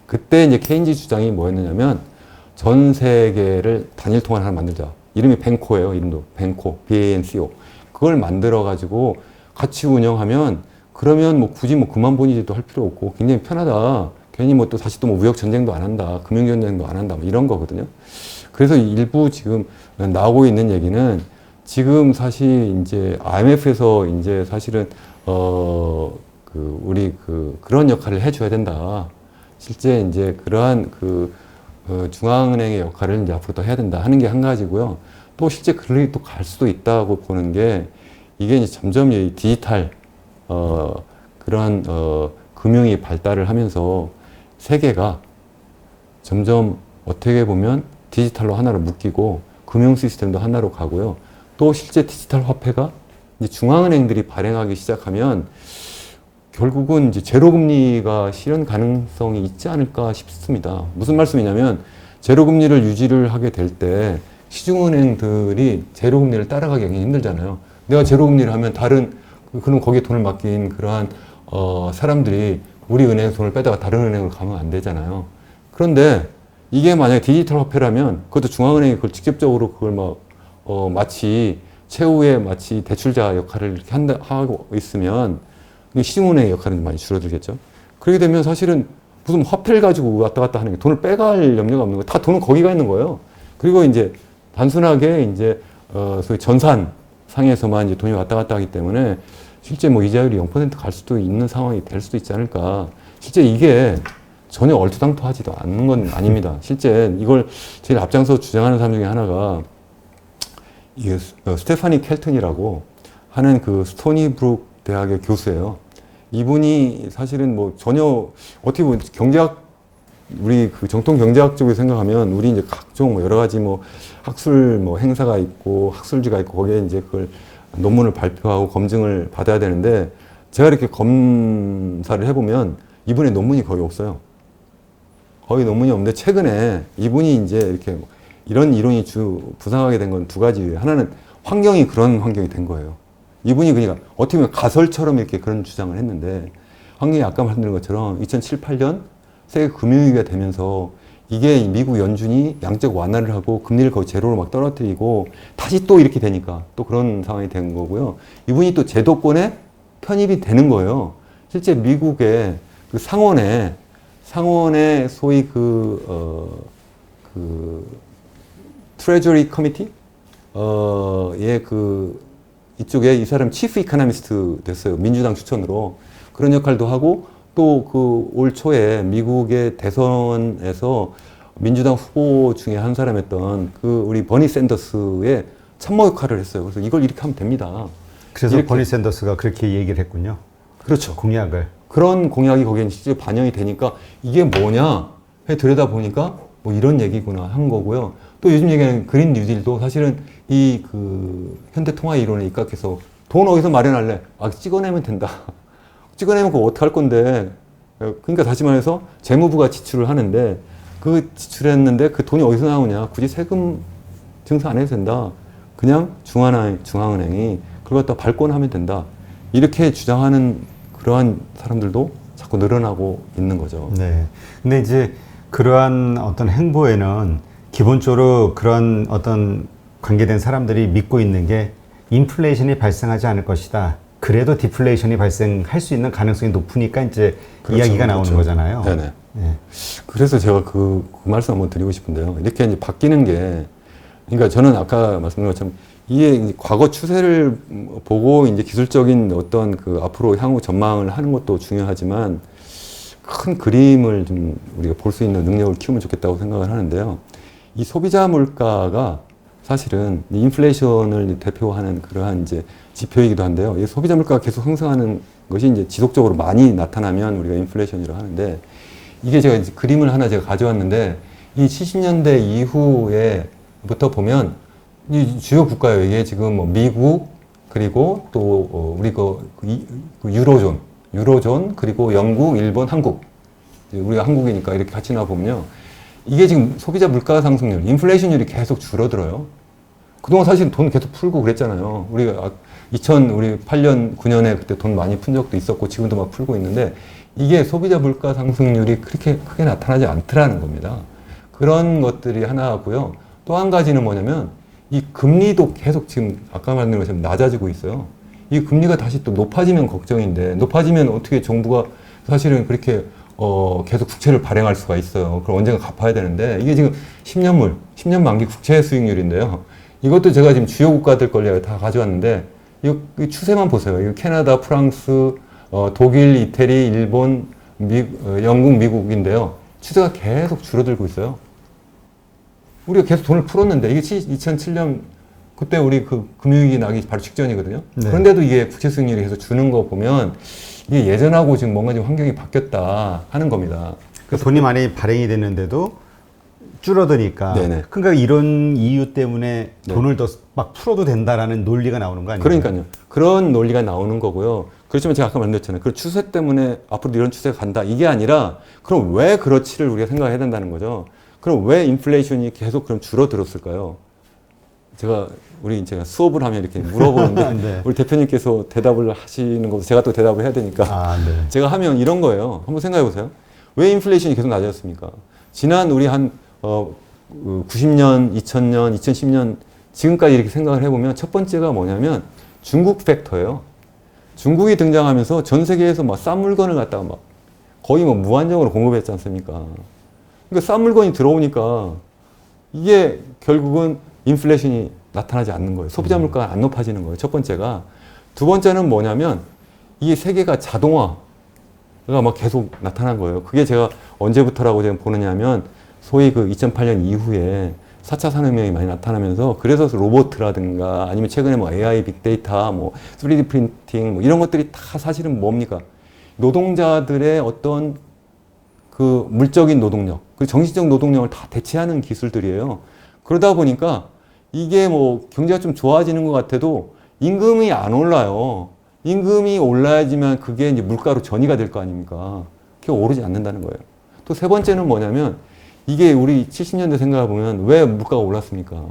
그때 이제 케인즈 주장이 뭐였느냐면 전 세계를 단일 통화를 하나 만들자. 이름이 벤코예요. 이름도 벤코, BANCO. 그걸 만들어 가지고 같이 운영하면 그러면 뭐 굳이 뭐 그만 본위제도 할 필요 없고 굉장히 편하다. 괜히 뭐 또 다시 또 뭐 무역 전쟁도 안 한다. 금융 전쟁도 안 한다. 뭐 이런 거거든요. 그래서 일부 지금 나오고 있는 얘기는 지금 사실 이제 IMF에서 이제 사실은 우리 그런 역할을 해줘야 된다. 실제 이제 그러한 중앙은행의 역할을 이제 앞으로 더 해야 된다 하는 게 한 가지고요. 또 실제 그런 또 갈 수도 있다고 보는 게 이게 이제 점점 이 디지털 그러한 금융이 발달을 하면서 세계가 점점 어떻게 보면 디지털로 하나로 묶이고 금융 시스템도 하나로 가고요. 또 실제 디지털 화폐가 이제 중앙은행들이 발행하기 시작하면 결국은 이제 제로금리가 실현 가능성이 있지 않을까 싶습니다. 무슨 말씀이냐면 제로금리를 유지를 하게 될 때 시중은행들이 제로금리를 따라가기 굉장히 힘들잖아요. 내가 제로금리를 하면 그럼 거기에 돈을 맡긴 그러한 사람들이 우리 은행에서 돈을 빼다가 다른 은행으로 가면 안 되잖아요. 그런데 이게 만약에 디지털 화폐라면 그것도 중앙은행이 그걸 직접적으로 그걸 마치 최후의 마치 대출자 역할을 이렇게 하고 있으면 시중은행의 역할은 많이 줄어들겠죠. 그렇게 되면 사실은 무슨 화폐를 가지고 왔다 갔다 하는 게 돈을 빼갈 염려가 없는 거예요. 다 돈은 거기가 있는 거예요. 그리고 이제 단순하게 이제 소위 전산 상에서만 이제 돈이 왔다 갔다 하기 때문에 실제 뭐 이자율이 0%갈 수도 있는 상황이 될 수도 있지 않을까. 실제 이게 전혀 얼토당토하지도 않는 건 아닙니다. 실제 이걸 제일 앞장서 주장하는 사람 중에 하나가 이게 스테파니 켈튼이라고 하는 그 스토니브룩 대학의 교수예요. 이분이 사실은 뭐 전혀 어떻게 보면 경제학 우리 그 정통 경제학 쪽에 생각하면 우리 이제 각종 뭐 여러 가지 뭐 학술 뭐 행사가 있고 학술지가 있고 거기에 이제 그걸 논문을 발표하고 검증을 받아야 되는데 제가 이렇게 검사를 해보면 이분의 논문이 거의 없어요. 거의 논문이 없는데 최근에 이분이 이제 이렇게 이런 이론이 부상하게 된 건 두 가지예요. 하나는 환경이 그런 환경이 된 거예요. 이분이 그러니까 어떻게 보면 가설처럼 이렇게 그런 주장을 했는데 환경이 아까 말씀드린 것처럼 2007, 8년 세계 금융위기가 되면서 이게 미국 연준이 양적 완화를 하고 금리를 거의 제로로 막 떨어뜨리고 다시 또 이렇게 되니까 또 그런 상황이 된 거고요. 이분이 또 제도권에 편입이 되는 거예요. 실제 미국의 그 상원에 소위 트레저리 커미티 이쪽에 이 사람 치프 이코노미스트 됐어요. 민주당 추천으로 그런 역할도 하고 또 그 올 초에 미국의 대선에서 민주당 후보 중에 한 사람이었던 그 우리 버니 샌더스의 참모 역할을 했어요. 그래서 이걸 이렇게 하면 됩니다. 그래서 이렇게, 버니 샌더스가 그렇게 얘기를 했군요. 그렇죠. 공약을. 그런 공약이 거기에 실제 반영이 되니까 이게 뭐냐 해 들여다 보니까 뭐 이런 얘기구나 한 거고요. 또 요즘 얘기하는 그린 뉴딜도 사실은 이 그 현대 통화 이론에 입각해서 돈 어디서 마련할래? 아, 찍어내면 된다. 찍어내면 그거 어떡할 건데. 그러니까 다시 말해서 재무부가 지출을 하는데 그 지출했는데 그 돈이 어디서 나오냐. 굳이 세금 증서 안 해도 된다. 그냥 중앙은행이 그걸 갖다 발권하면 된다. 이렇게 주장하는 그러한 사람들도 자꾸 늘어나고 있는 거죠. 네. 근데 이제 그러한 어떤 행보에는 기본적으로 그런 어떤 관계된 사람들이 믿고 있는 게 인플레이션이 발생하지 않을 것이다. 그래도 디플레이션이 발생할 수 있는 가능성이 높으니까 이제 그렇죠, 이야기가 나오는 그렇죠. 거잖아요. 네네. 네. 그래서 제가 그 말씀 한번 드리고 싶은데요. 이렇게 이제 바뀌는 게, 그러니까 저는 아까 말씀드린 것처럼 이게 이제 과거 추세를 보고 이제 기술적인 어떤 그 앞으로 향후 전망을 하는 것도 중요하지만 큰 그림을 좀 우리가 볼 수 있는 능력을 키우면 좋겠다고 생각을 하는데요. 이 소비자 물가가 사실은 인플레이션을 대표하는 그러한 이제 지표이기도 한데요. 이 소비자 물가가 계속 상승하는 것이 이제 지속적으로 많이 나타나면 우리가 인플레이션이라고 하는데 이게 제가 이제 그림을 하나 제가 가져왔는데 이 70년대 이후에부터 보면 이 주요 국가예요. 이게 지금 뭐 미국 그리고 또 우리 그 유로존 그리고 영국, 일본, 한국 우리가 한국이니까 이렇게 같이 나보면요. 이게 지금 소비자 물가 상승률, 인플레이션율이 계속 줄어들어요. 그동안 사실 돈 계속 풀고 그랬잖아요. 우리가 우리 8년, 9년에 그때 돈 많이 푼 적도 있었고 지금도 막 풀고 있는데 이게 소비자 물가 상승률이 그렇게 크게 나타나지 않더라는 겁니다. 그런 것들이 하나고요. 또 한 가지는 뭐냐면 이 금리도 계속 지금 아까 말한 것처럼 낮아지고 있어요. 이 금리가 다시 또 높아지면 걱정인데 높아지면 어떻게 정부가 사실은 그렇게 계속 국채를 발행할 수가 있어요. 그럼 언젠가 갚아야 되는데 이게 지금 10년 만기 국채 수익률인데요. 이것도 제가 지금 주요 국가들 걸려 다 가져왔는데 이 추세만 보세요. 이거 캐나다, 프랑스, 독일, 이태리, 일본, 영국, 미국인데요. 추세가 계속 줄어들고 있어요. 우리가 계속 돈을 풀었는데 이게 2007년 그때 우리 그 금융위기 나기 바로 직전이거든요. 네. 그런데도 이게 국채 수익률이 계속 주는 거 보면 이게 예전하고 지금 뭔가 좀 환경이 바뀌었다 하는 겁니다. 그래서 돈이 많이 발행이 됐는데도 줄어드니까. 네네. 그러니까 이런 이유 때문에 네. 돈을 더 막 풀어도 된다라는 논리가 나오는 거 아니에요? 그러니까요. 그런 논리가 나오는 거고요. 그렇지만 제가 아까 말씀드렸잖아요. 그 추세 때문에 앞으로 이런 추세가 간다. 이게 아니라 그럼 왜 그렇지를 우리가 생각해야 된다는 거죠. 그럼 왜 인플레이션이 계속 그럼 줄어들었을까요? 제가 수업을 하면 이렇게 물어보는데 네. 우리 대표님께서 대답을 하시는 것도 제가 또 대답을 해야 되니까 네. 제가 하면 이런 거예요. 한번 생각해 보세요. 왜 인플레이션이 계속 낮아졌습니까? 지난 우리 한 90년, 2000년, 2010년 지금까지 이렇게 생각을 해보면 첫 번째가 뭐냐면 중국 팩터예요. 중국이 등장하면서 전 세계에서 막 싼 물건을 갖다가 막 거의 뭐 무한정으로 공급했지 않습니까? 그러니까 싼 물건이 들어오니까 이게 결국은 인플레이션이 나타나지 않는 거예요. 소비자 물가가 안 높아지는 거예요. 첫 번째가. 두 번째는 뭐냐면 이게 세계가 자동화가 막 계속 나타난 거예요. 그게 제가 언제부터라고 제가 보느냐면 소위 그 2008년 이후에 4차 산업혁명이 많이 나타나면서 그래서 로봇이라든가 아니면 최근에 뭐 AI, 빅데이터, 뭐 3D 프린팅 뭐 이런 것들이 다 사실은 뭡니까? 노동자들의 어떤 그 물적인 노동력, 그 정신적 노동력을 다 대체하는 기술들이에요. 그러다 보니까 이게 뭐 경제가 좀 좋아지는 것 같아도 임금이 안 올라요. 임금이 올라야지만 그게 이제 물가로 전이가 될 거 아닙니까? 그게 오르지 않는다는 거예요. 또 세 번째는 뭐냐면 이게 우리 70년대 생각해 보면 왜 물가가 올랐습니까?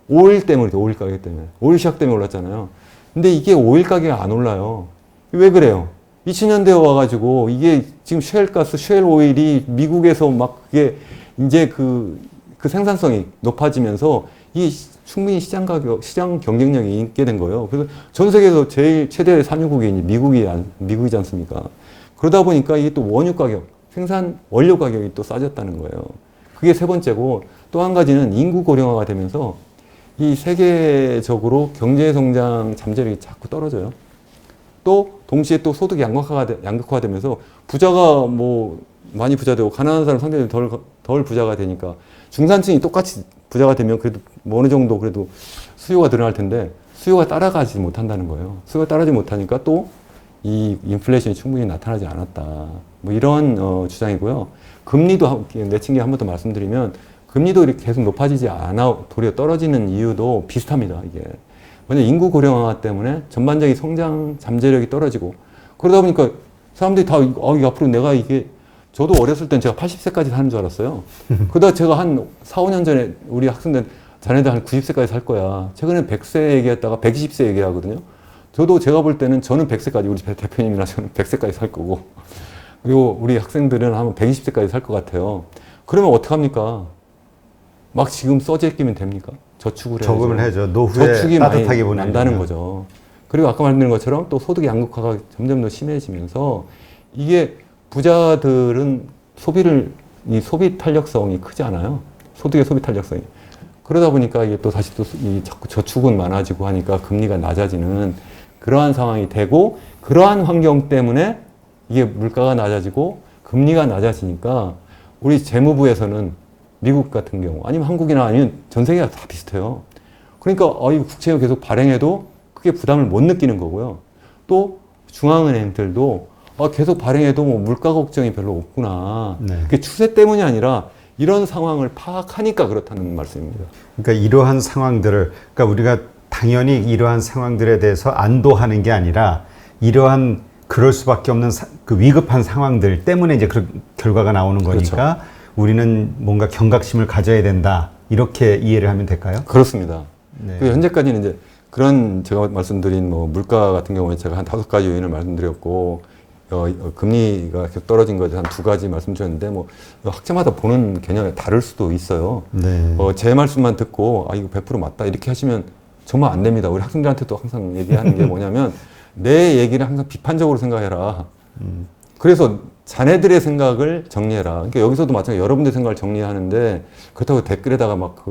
오일 때문에, 오일 가격 때문에. 오일 시작 때문에 올랐잖아요. 근데 이게 오일 가격이 안 올라요. 왜 그래요? 2000년대에 와가지고 이게 지금 셰일가스, 셰일 오일이 미국에서 막 그게 이제 그 생산성이 높아지면서 이게 충분히 시장 가격, 시장 경쟁력이 있게 된 거예요. 그래서 전 세계에서 제일 최대 산유국이 미국이지 않습니까? 그러다 보니까 이게 또 원유 가격, 생산 원료 가격이 또 싸졌다는 거예요. 그게 세 번째고 또 한 가지는 인구 고령화가 되면서 이 세계적으로 경제 성장 잠재력이 자꾸 떨어져요. 또 동시에 또 소득이 양극화되면서 부자가 뭐 많이 부자되고 가난한 사람 상대적으로 덜 부자가 되니까 중산층이 똑같이 부자가 되면 그래도 뭐 어느 정도 그래도 수요가 늘어날 텐데 수요가 따라가지 못한다는 거예요. 수요가 따라가지 못하니까 또 이 인플레이션이 충분히 나타나지 않았다. 뭐 이런 주장이고요. 금리도 내친 게 한 번 더 말씀드리면 금리도 이렇게 계속 높아지지 않아 도리어 떨어지는 이유도 비슷합니다. 이게 왜냐 인구 고령화 때문에 전반적인 성장 잠재력이 떨어지고 그러다 보니까 사람들이 다 이게 앞으로 내가 이게 저도 어렸을 땐 제가 80세까지 사는 줄 알았어요. 그러다 제가 한 4, 5년 전에 우리 학생들 자네들 한 90세까지 살 거야. 최근에 100세 얘기했다가 120세 얘기하거든요. 저도 제가 볼 때는 저는 100세까지 우리 대표님이나 저는 100세까지 살 거고 그리고 우리 학생들은 한 120세까지 살 것 같아요. 그러면 어떡합니까? 막 지금 써제 끼면 됩니까? 저축을 해야죠. 저금을 해야죠. 노후에 저축이 따뜻하게 많이 난다는 거죠. 그리고 아까 말씀드린 것처럼 또 소득 양극화가 점점 더 심해지면서 이게 부자들은 이 소비 탄력성이 크지 않아요. 소득의 소비 탄력성이. 그러다 보니까 이게 또 다시 또 자꾸 저축은 많아지고 하니까 금리가 낮아지는 그러한 상황이 되고 그러한 환경 때문에 이게 물가가 낮아지고 금리가 낮아지니까 우리 재무부에서는 미국 같은 경우 아니면 한국이나 아니면 전 세계가 다 비슷해요. 그러니까 이 국채를 계속 발행해도 크게 부담을 못 느끼는 거고요. 또 중앙은행들도 계속 발행해도 뭐 물가 걱정이 별로 없구나. 네. 그게 추세 때문이 아니라 이런 상황을 파악하니까 그렇다는 말씀입니다. 그러니까 이러한 상황들을 그러니까 우리가 당연히 이러한 상황들에 대해서 안도하는 게 아니라 이러한 그럴 수밖에 없는 그 위급한 상황들 때문에 이제 그 결과가 나오는 거니까 그렇죠. 우리는 뭔가 경각심을 가져야 된다. 이렇게 이해를 하면 될까요? 그렇습니다. 네. 그 현재까지는 이제 그런 제가 말씀드린 뭐 물가 같은 경우에 제가 한 5가지 요인을 말씀드렸고 금리가 계속 떨어진 것에 한 2가지 말씀드렸는데 뭐 학자마다 보는 개념이 다를 수도 있어요. 네. 제 말씀만 듣고 이거 100% 맞다 이렇게 하시면 정말 안 됩니다. 우리 학생들한테도 항상 얘기하는 게 뭐냐면 내 얘기를 항상 비판적으로 생각해라. 그래서 자네들의 생각을 정리해라. 그러니까 여기서도 마찬가지로 여러분들의 생각을 정리하는데 그렇다고 댓글에다가 막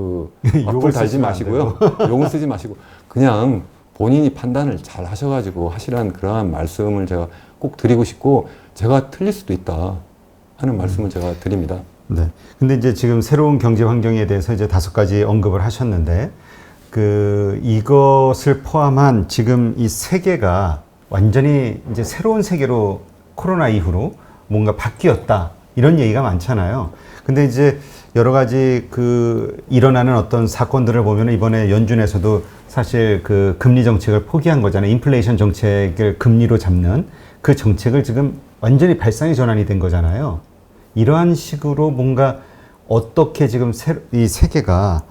악플 달지 마시고요. 욕을 쓰지 마시고 그냥 본인이 판단을 잘 하셔가지고 하시라는 그러한 말씀을 제가 꼭 드리고 싶고 제가 틀릴 수도 있다 하는 말씀을 제가 드립니다. 네. 근데 이제 지금 새로운 경제 환경에 대해서 이제 5가지 언급을 하셨는데 이것을 포함한 지금 이 세계가 완전히 이제 새로운 세계로 코로나 이후로 뭔가 바뀌었다. 이런 얘기가 많잖아요. 근데 이제 여러 가지 일어나는 어떤 사건들을 보면 이번에 연준에서도 사실 그 금리 정책을 포기한 거잖아요. 인플레이션 정책을 금리로 잡는 그 정책을 지금 완전히 발상의 전환이 된 거잖아요. 이러한 식으로 뭔가 어떻게 지금 이 세계가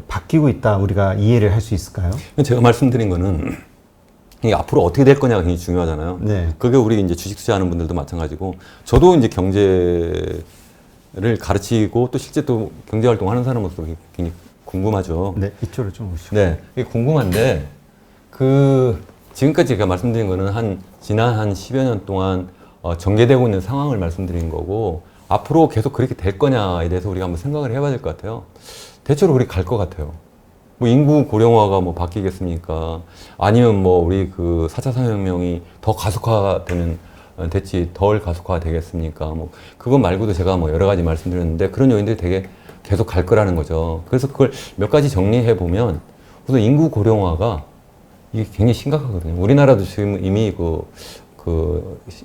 바뀌고 있다 우리가 이해를 할 수 있을까요? 제가 말씀드린 거는 이게 앞으로 어떻게 될 거냐가 굉장히 중요하잖아요. 네. 그게 우리 이제 주식 투자하는 분들도 마찬가지고 저도 이제 경제를 가르치고 또 실제 또 경제 활동하는 사람으로서 굉장히 궁금하죠. 네, 이쪽으로 좀 오시고. 네, 이게 궁금한데 지금까지 제가 말씀드린 거는 지난 한 10여 년 동안 전개되고 있는 상황을 말씀드린 거고 앞으로 계속 그렇게 될 거냐에 대해서 우리가 한번 생각을 해봐야 될 것 같아요. 대체로 그렇게 갈 것 같아요. 뭐 인구 고령화가 뭐 바뀌겠습니까? 아니면 뭐 우리 그 4차 산업혁명이 더 가속화되는 됐지 덜 가속화 되겠습니까? 뭐 그거 말고도 제가 뭐 여러 가지 말씀드렸는데 그런 요인들이 되게 계속 갈 거라는 거죠. 그래서 그걸 몇 가지 정리해 보면 우선 인구 고령화가 이게 굉장히 심각하거든요. 우리나라도 지금 이미 그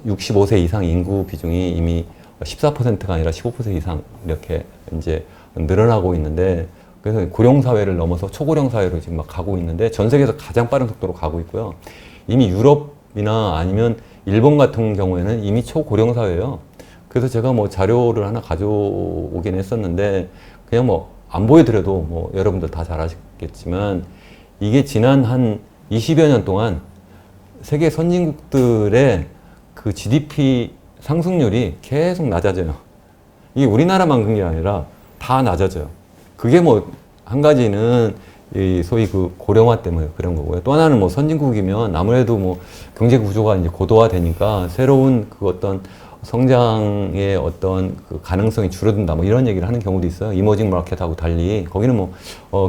65세 이상 인구 비중이 이미 14%가 아니라 15% 이상 이렇게 이제 늘어나고 있는데 그래서 고령 사회를 넘어서 초고령 사회로 지금 막 가고 있는데 전 세계에서 가장 빠른 속도로 가고 있고요. 이미 유럽이나 아니면 일본 같은 경우에는 이미 초고령 사회예요. 그래서 제가 뭐 자료를 하나 가져오긴 했었는데 그냥 뭐 안 보여드려도 뭐 여러분들 다 잘 아시겠지만 이게 지난 한 20여 년 동안 세계 선진국들의 그 GDP 상승률이 계속 낮아져요. 이게 우리나라만 그런 게 아니라 다 낮아져요. 그게 뭐 한 가지는 이 소위 그 고령화 때문에 그런 거고요. 또 하나는 뭐 선진국이면 아무래도 뭐 경제 구조가 이제 고도화되니까 새로운 그 어떤 성장의 어떤 그 가능성이 줄어든다 뭐 이런 얘기를 하는 경우도 있어요. 이머징 마켓하고 달리 거기는 뭐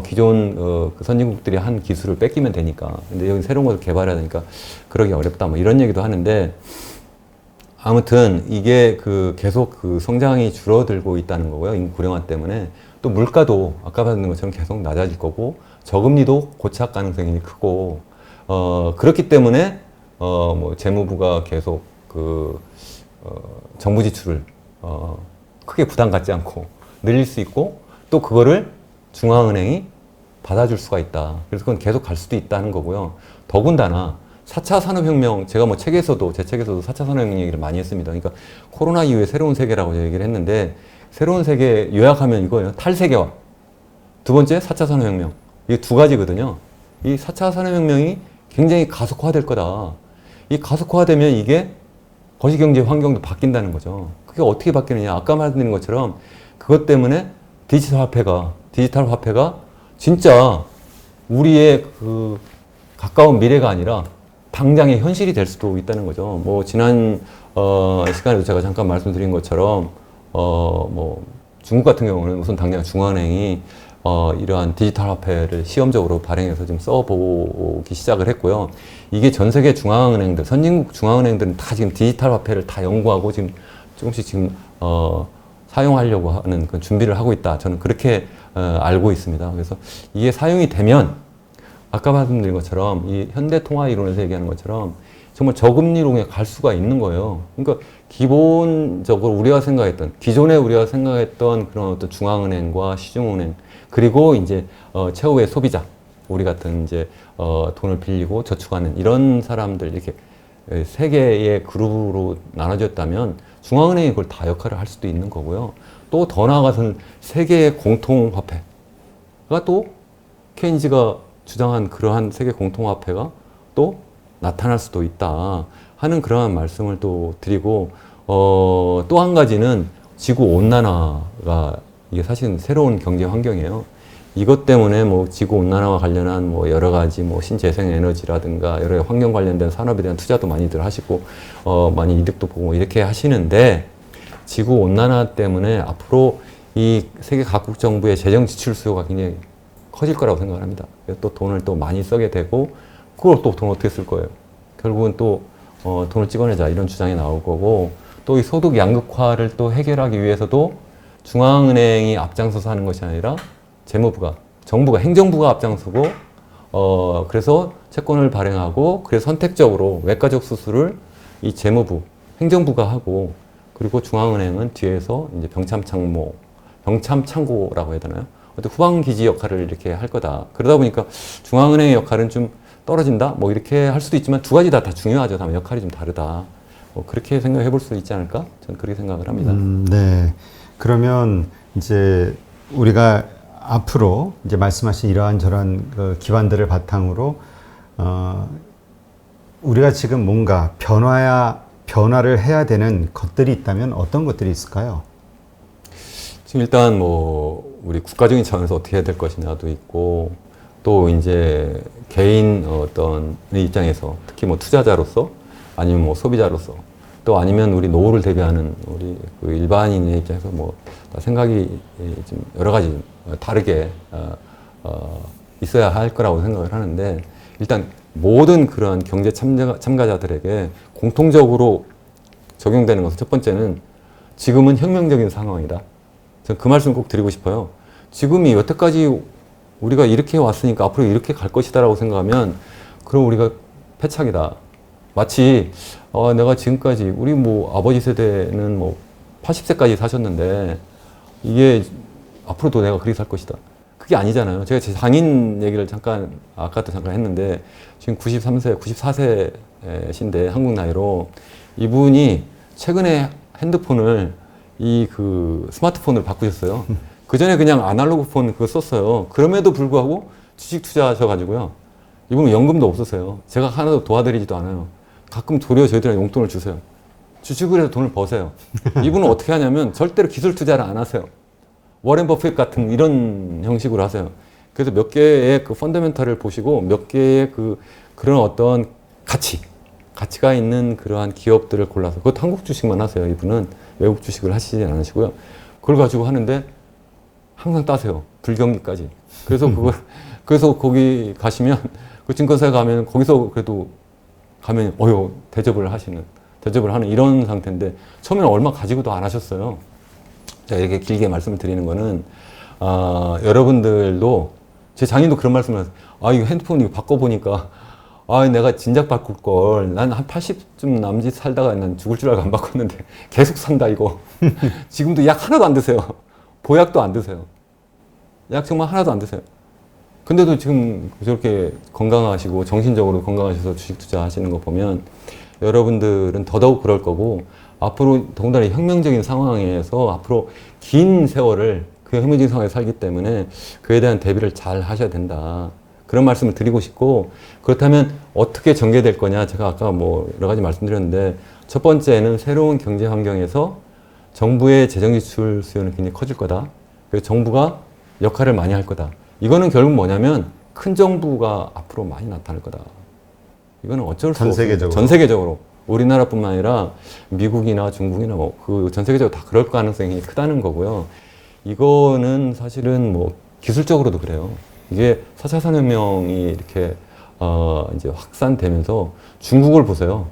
기존 그 선진국들이 한 기술을 뺏기면 되니까. 근데 여기 새로운 것을 개발해야 되니까 그러기 어렵다 뭐 이런 얘기도 하는데 아무튼 이게 그 계속 그 성장이 줄어들고 있다는 거고요. 인구 고령화 때문에. 또 물가도 아까 봤는 것처럼 계속 낮아질 거고 저금리도 고착 가능성이 크고 그렇기 때문에 뭐 재무부가 계속 그 정부 지출을 크게 부담 갖지 않고 늘릴 수 있고 또 그거를 중앙은행이 받아줄 수가 있다. 그래서 그건 계속 갈 수도 있다는 거고요. 더군다나 4차 산업혁명, 제가 뭐 책에서도, 제 책에서도 4차 산업혁명 얘기를 많이 했습니다. 그러니까 코로나 이후에 새로운 세계라고 얘기를 했는데, 새로운 세계 요약하면 이거예요. 탈세계화. 두 번째, 4차 산업혁명. 이게 두 가지거든요. 이 4차 산업혁명이 굉장히 가속화될 거다. 이 가속화되면 이게 거시경제 환경도 바뀐다는 거죠. 그게 어떻게 바뀌느냐. 아까 말씀드린 것처럼 그것 때문에 디지털 화폐가 진짜 우리의 그 가까운 미래가 아니라 당장의 현실이 될 수도 있다는 거죠. 뭐 지난 시간에도 제가 잠깐 말씀드린 것처럼 뭐 중국 같은 경우는 우선 당장 중앙은행이 이러한 디지털 화폐를 시험적으로 발행해서 지금 써보기 시작을 했고요. 이게 전 세계 중앙은행들, 선진국 중앙은행들은 다 지금 디지털 화폐를 다 연구하고 지금 조금씩 지금 사용하려고 하는 그 준비를 하고 있다. 저는 그렇게 알고 있습니다. 그래서 이게 사용이 되면 아까 말씀드린 것처럼 이 현대통화 이론에서 얘기하는 것처럼 정말 저금리로 갈 수가 있는 거예요. 그러니까 기본적으로 기존에 우리가 생각했던 그런 어떤 중앙은행과 시중은행 그리고 이제 최후의 소비자 우리 같은 이제 돈을 빌리고 저축하는 이런 사람들 이렇게 세 개의 그룹으로 나눠졌다면 중앙은행이 그걸 다 역할을 할 수도 있는 거고요. 또 더 나아가서는 세계의 공통화폐가 또 케인즈가 주장한 그러한 세계 공통화폐가 또 나타날 수도 있다 하는 그러한 말씀을 또 드리고 또 한 가지는 지구 온난화가 이게 사실은 새로운 경제 환경이에요. 이것 때문에 뭐 지구 온난화와 관련한 뭐 여러 가지 뭐 신재생 에너지라든가 여러 환경 관련된 산업에 대한 투자도 많이들 하시고 많이 이득도 보고 이렇게 하시는데 지구 온난화 때문에 앞으로 이 세계 각국 정부의 재정 지출 수요가 굉장히 커질 거라고 생각을 합니다. 또 돈을 또 많이 쓰게 되고 그걸 또 돈 어떻게 쓸 거예요? 결국은 또 돈을 찍어내자 이런 주장이 나올 거고 또 이 소득 양극화를 또 해결하기 위해서도 중앙은행이 앞장서서 하는 것이 아니라 정부가 행정부가 앞장서고 그래서 채권을 발행하고 그래서 선택적으로 외과적 수술을 이 재무부 행정부가 하고 그리고 중앙은행은 뒤에서 이제 병참창고라고 해야 되나요? 어떤 후방기지 역할을 이렇게 할 거다. 그러다 보니까 중앙은행의 역할은 좀 떨어진다? 뭐 이렇게 할 수도 있지만 두 가지 다 중요하죠. 다만 역할이 좀 다르다. 뭐 그렇게 생각해 볼 수 있지 않을까? 저는 그렇게 생각을 합니다. 네. 그러면 이제 우리가 앞으로 이제 말씀하신 이러한 저런 그 기반들을 바탕으로 우리가 지금 뭔가 변화를 해야 되는 것들이 있다면 어떤 것들이 있을까요? 지금 일단 뭐 우리 국가적인 차원에서 어떻게 해야 될 것이냐도 있고 또 이제 개인 어떤 입장에서 특히 뭐 투자자로서 아니면 뭐 소비자로서 또 아니면 우리 노후를 대비하는 우리 그 일반인의 입장에서 뭐 생각이 좀 여러 가지 다르게 있어야 할 거라고 생각을 하는데 일단 모든 그러한 경제 참가자들에게 공통적으로 적용되는 것은 첫 번째는 지금은 혁명적인 상황이다. 저는 그 말씀 꼭 드리고 싶어요. 지금이 여태까지 우리가 이렇게 왔으니까 앞으로 이렇게 갈 것이다라고 생각하면 그럼 우리가 패착이다. 마치 내가 지금까지 우리 뭐 아버지 세대는 뭐 80세까지 사셨는데 이게 앞으로도 내가 그렇게 살 것이다. 그게 아니잖아요. 제가 제 장인 얘기를 잠깐 아까도 잠깐 했는데 지금 93세, 94세신데 한국 나이로 이분이 최근에 핸드폰을 이 그 스마트폰을 바꾸셨어요. 그 전에 그냥 아날로그 폰 그거 썼어요. 그럼에도 불구하고 주식 투자하셔가지고요. 이분은 연금도 없었어요. 제가 하나도 도와드리지도 않아요. 가끔 도리어 저희들한테 용돈을 주세요. 주식을 해서 돈을 버세요. 이분은 어떻게 하냐면 절대로 기술 투자를 안 하세요. 워렌 버핏 같은 이런 형식으로 하세요. 그래서 몇 개의 그 펀더멘탈을 보시고 몇 개의 그런 어떤 가치가 있는 그러한 기업들을 골라서 그것도 한국 주식만 하세요. 이분은 외국 주식을 하시지 않으시고요. 그걸 가지고 하는데 항상 따세요. 불경기까지. 그래서 거기 가시면 그 증권사에 가면 거기서 그래도 가면 대접을 하는 이런 상태인데 처음에는 얼마 가지고도 안 하셨어요. 제가 이렇게 길게 말씀을 드리는 거는 여러분들도 제 장인도 그런 말씀을 하세요. 이거 핸드폰 이거 바꿔보니까 내가 진작 바꿀 걸. 난 한 80쯤 남짓 살다가 난 죽을 줄 알고 안 바꿨는데 계속 산다 이거. 지금도 약 하나도 안 드세요. 보약도 안 드세요. 약 정말 하나도 안 드세요. 근데도 지금 저렇게 건강하시고 정신적으로 건강하셔서 주식 투자하시는 거 보면 여러분들은 더더욱 그럴 거고 앞으로 더군다나 혁명적인 상황에서 앞으로 긴 세월을 그 혁명적인 상황에 살기 때문에 그에 대한 대비를 잘 하셔야 된다. 그런 말씀을 드리고 싶고 그렇다면 어떻게 전개될 거냐 제가 아까 뭐 여러 가지 말씀드렸는데 첫 번째는 새로운 경제 환경에서 정부의 재정 지출 수요는 굉장히 커질 거다. 그래서 정부가 역할을 많이 할 거다. 이거는 결국 뭐냐면 큰 정부가 앞으로 많이 나타날 거다. 이거는 어쩔 수 없어요. 전 세계적으로. 우리나라뿐만 아니라 미국이나 중국이나 뭐 그 전 세계적으로 다 그럴 가능성이 크다는 거고요. 이거는 사실은 뭐 기술적으로도 그래요. 이게 4차 산업혁명이 이렇게 이제 확산되면서 중국을 보세요.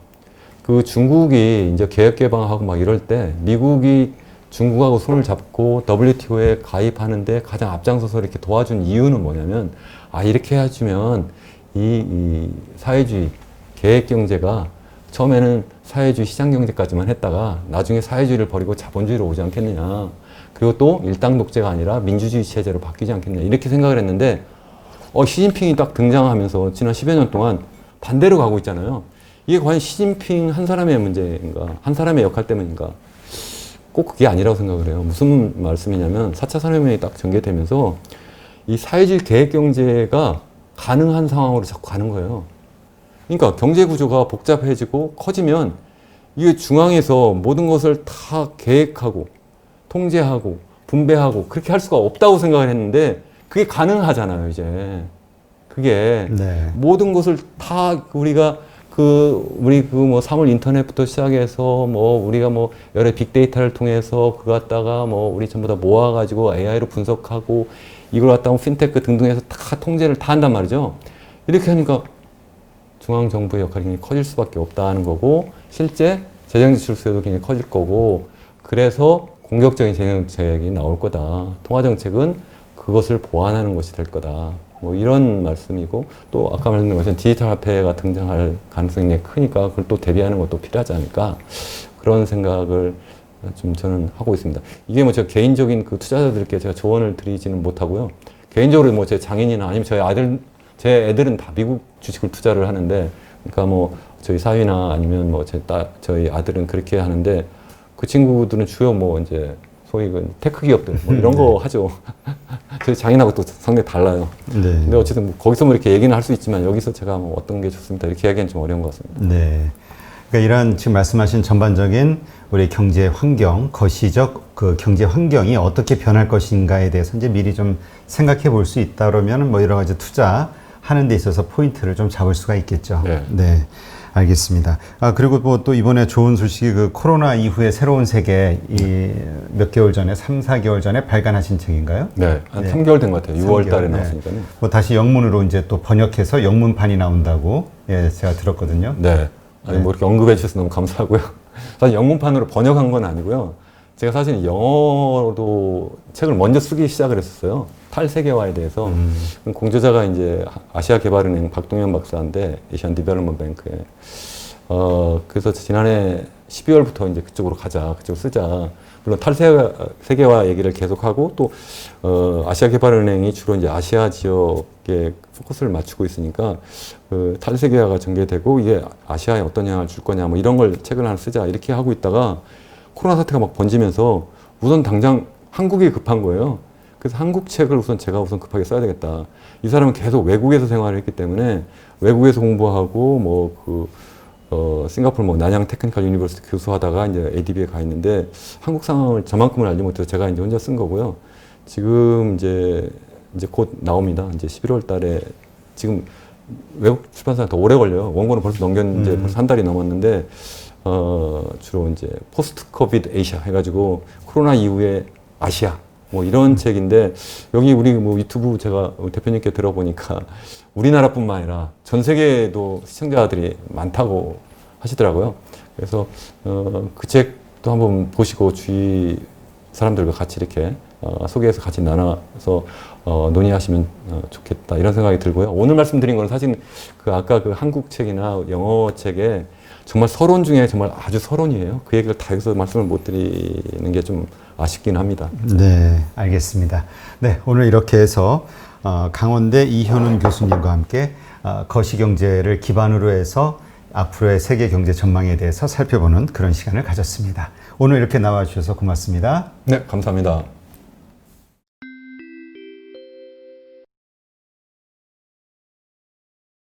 그 중국이 이제 계획 개방하고 막 이럴 때 미국이 중국하고 손을 잡고 WTO에 가입하는데 가장 앞장서서 이렇게 도와준 이유는 뭐냐면 이렇게 해주면 이 사회주의 계획 경제가 처음에는 사회주의 시장 경제까지만 했다가 나중에 사회주의를 버리고 자본주의로 오지 않겠느냐. 그리고 또 일당 독재가 아니라 민주주의 체제로 바뀌지 않겠느냐. 이렇게 생각을 했는데 시진핑이 딱 등장하면서 지난 10여 년 동안 반대로 가고 있잖아요. 이게 과연 시진핑 한 사람의 문제인가? 한 사람의 역할 때문인가? 꼭 그게 아니라고 생각을 해요. 무슨 말씀이냐면 4차 산업혁명이 딱 전개되면서 이 사회주의 계획 경제가 가능한 상황으로 자꾸 가는 거예요. 그러니까 경제 구조가 복잡해지고 커지면 이게 중앙에서 모든 것을 다 계획하고 통제하고 분배하고 그렇게 할 수가 없다고 생각을 했는데 그게 가능하잖아요, 이제. 그게 모든 것을 다 우리가 우리 뭐 사물 인터넷부터 시작해서 뭐 우리가 뭐 여러 빅데이터를 통해서 그거 갖다가 뭐 우리 전부 다 모아가지고 AI로 분석하고 이걸 갖다가 뭐 핀테크 등등 해서 다 통제를 다 한단 말이죠. 이렇게 하니까 중앙정부의 역할이 굉장히 커질 수밖에 없다는 거고 실제 재정지출 수요도 굉장히 커질 거고 그래서 공격적인 재정정책이 나올 거다. 통화정책은 그것을 보완하는 것이 될 거다. 뭐 이런 말씀이고 또 아까 말씀드린 것처럼 디지털 화폐가 등장할 가능성이 굉장히 크니까 그걸 또 대비하는 것도 필요하지 않을까 그런 생각을 좀 저는 하고 있습니다. 이게 뭐 저 개인적인 그 투자자들께 제가 조언을 드리지는 못하고요. 개인적으로 뭐 제 장인이나 아니면 제 애들은 다 미국 주식을 투자를 하는데 그러니까 뭐 저희 사위나 아니면 뭐 저희 아들은 그렇게 하는데 그 친구들은 주요 뭐 이제 소위 그 테크 기업들 뭐 이런 거 하죠. 저희 장인하고 또 상당히 달라요. 근데 어쨌든 뭐 거기서 뭐 이렇게 얘기는 할 수 있지만 여기서 제가 뭐 어떤 게 좋습니다 이렇게 하기엔 좀 어려운 것 같습니다. 네. 그러니까 이런 지금 말씀하신 전반적인 우리 경제 환경, 거시적 그 경제 환경이 어떻게 변할 것인가에 대해서 이제 미리 좀 생각해 볼 수 있다 그러면 뭐 여러 가지 투자하는 데 있어서 포인트를 좀 잡을 수가 있겠죠. 네. 네. 알겠습니다. 그리고 뭐 또 이번에 좋은 소식이 그 코로나 이후의 새로운 세계 이 몇 개월 전에 3, 4개월 전에 발간하신 책인가요? 네, 한 네. 3개월 된 것 같아요. 6월 3개월, 달에 네. 나왔으니까요. 뭐 다시 영문으로 이제 또 번역해서 영문판이 나온다고 예, 제가 들었거든요. 네. 아니, 뭐 이렇게 언급해 주셔서 너무 감사하고요. 사실 영문판으로 번역한 건 아니고요. 제가 사실 영어로 책을 먼저 쓰기 시작을 했었어요. 탈세계화에 대해서. 공저자가 이제 아시아개발은행 박동현 박사인데, 에이시안 디벨롭먼트 뱅크에. 그래서 지난해 12월부터 이제 그쪽으로 가자, 그쪽으로 쓰자. 물론 탈세계화 얘기를 계속하고 또, 아시아개발은행이 주로 이제 아시아 지역에 포커스를 맞추고 있으니까 그 탈세계화가 전개되고 이게 아시아에 어떤 영향을 줄 거냐 뭐 이런 걸 책을 하나 쓰자 이렇게 하고 있다가 코로나 사태가 막 번지면서 우선 당장 한국이 급한 거예요. 그래서 한국 책을 제가 우선 급하게 써야 되겠다. 이 사람은 계속 외국에서 생활을 했기 때문에 외국에서 공부하고 싱가포르 나냥 테크니컬 유니버시티 교수하다가 이제 ADB에 가 있는데 한국 상황을 저만큼은 알지 못해서 제가 이제 혼자 쓴 거고요. 지금 이제 곧 나옵니다. 이제 11월 달에 지금 외국 출판사는 더 오래 걸려요. 원고는 벌써 넘겼는데 벌써 한 달이 넘었는데 주로 이제 포스트 코비드 에이시아 해가지고 코로나 이후에 아시아 뭐 이런 책인데 여기 우리 뭐 유튜브 제가 대표님께 들어보니까 우리나라뿐만 아니라 전 세계에도 시청자들이 많다고 하시더라고요. 그래서 그 책도 한번 보시고 주위 사람들과 같이 이렇게 소개해서 같이 나눠서 논의하시면 좋겠다 이런 생각이 들고요. 오늘 말씀드린 거는 사실 그 아까 그 한국 책이나 영어 책에 정말 서론 중에 정말 아주 서론이에요. 그 얘기를 다 여기서 말씀을 못 드리는 게 좀 아쉽긴 합니다. 네, 알겠습니다. 네, 오늘 이렇게 해서 강원대 이현훈 교수님과 함께 거시경제를 기반으로 해서 앞으로의 세계 경제 전망에 대해서 살펴보는 그런 시간을 가졌습니다. 오늘 이렇게 나와주셔서 고맙습니다. 네, 감사합니다.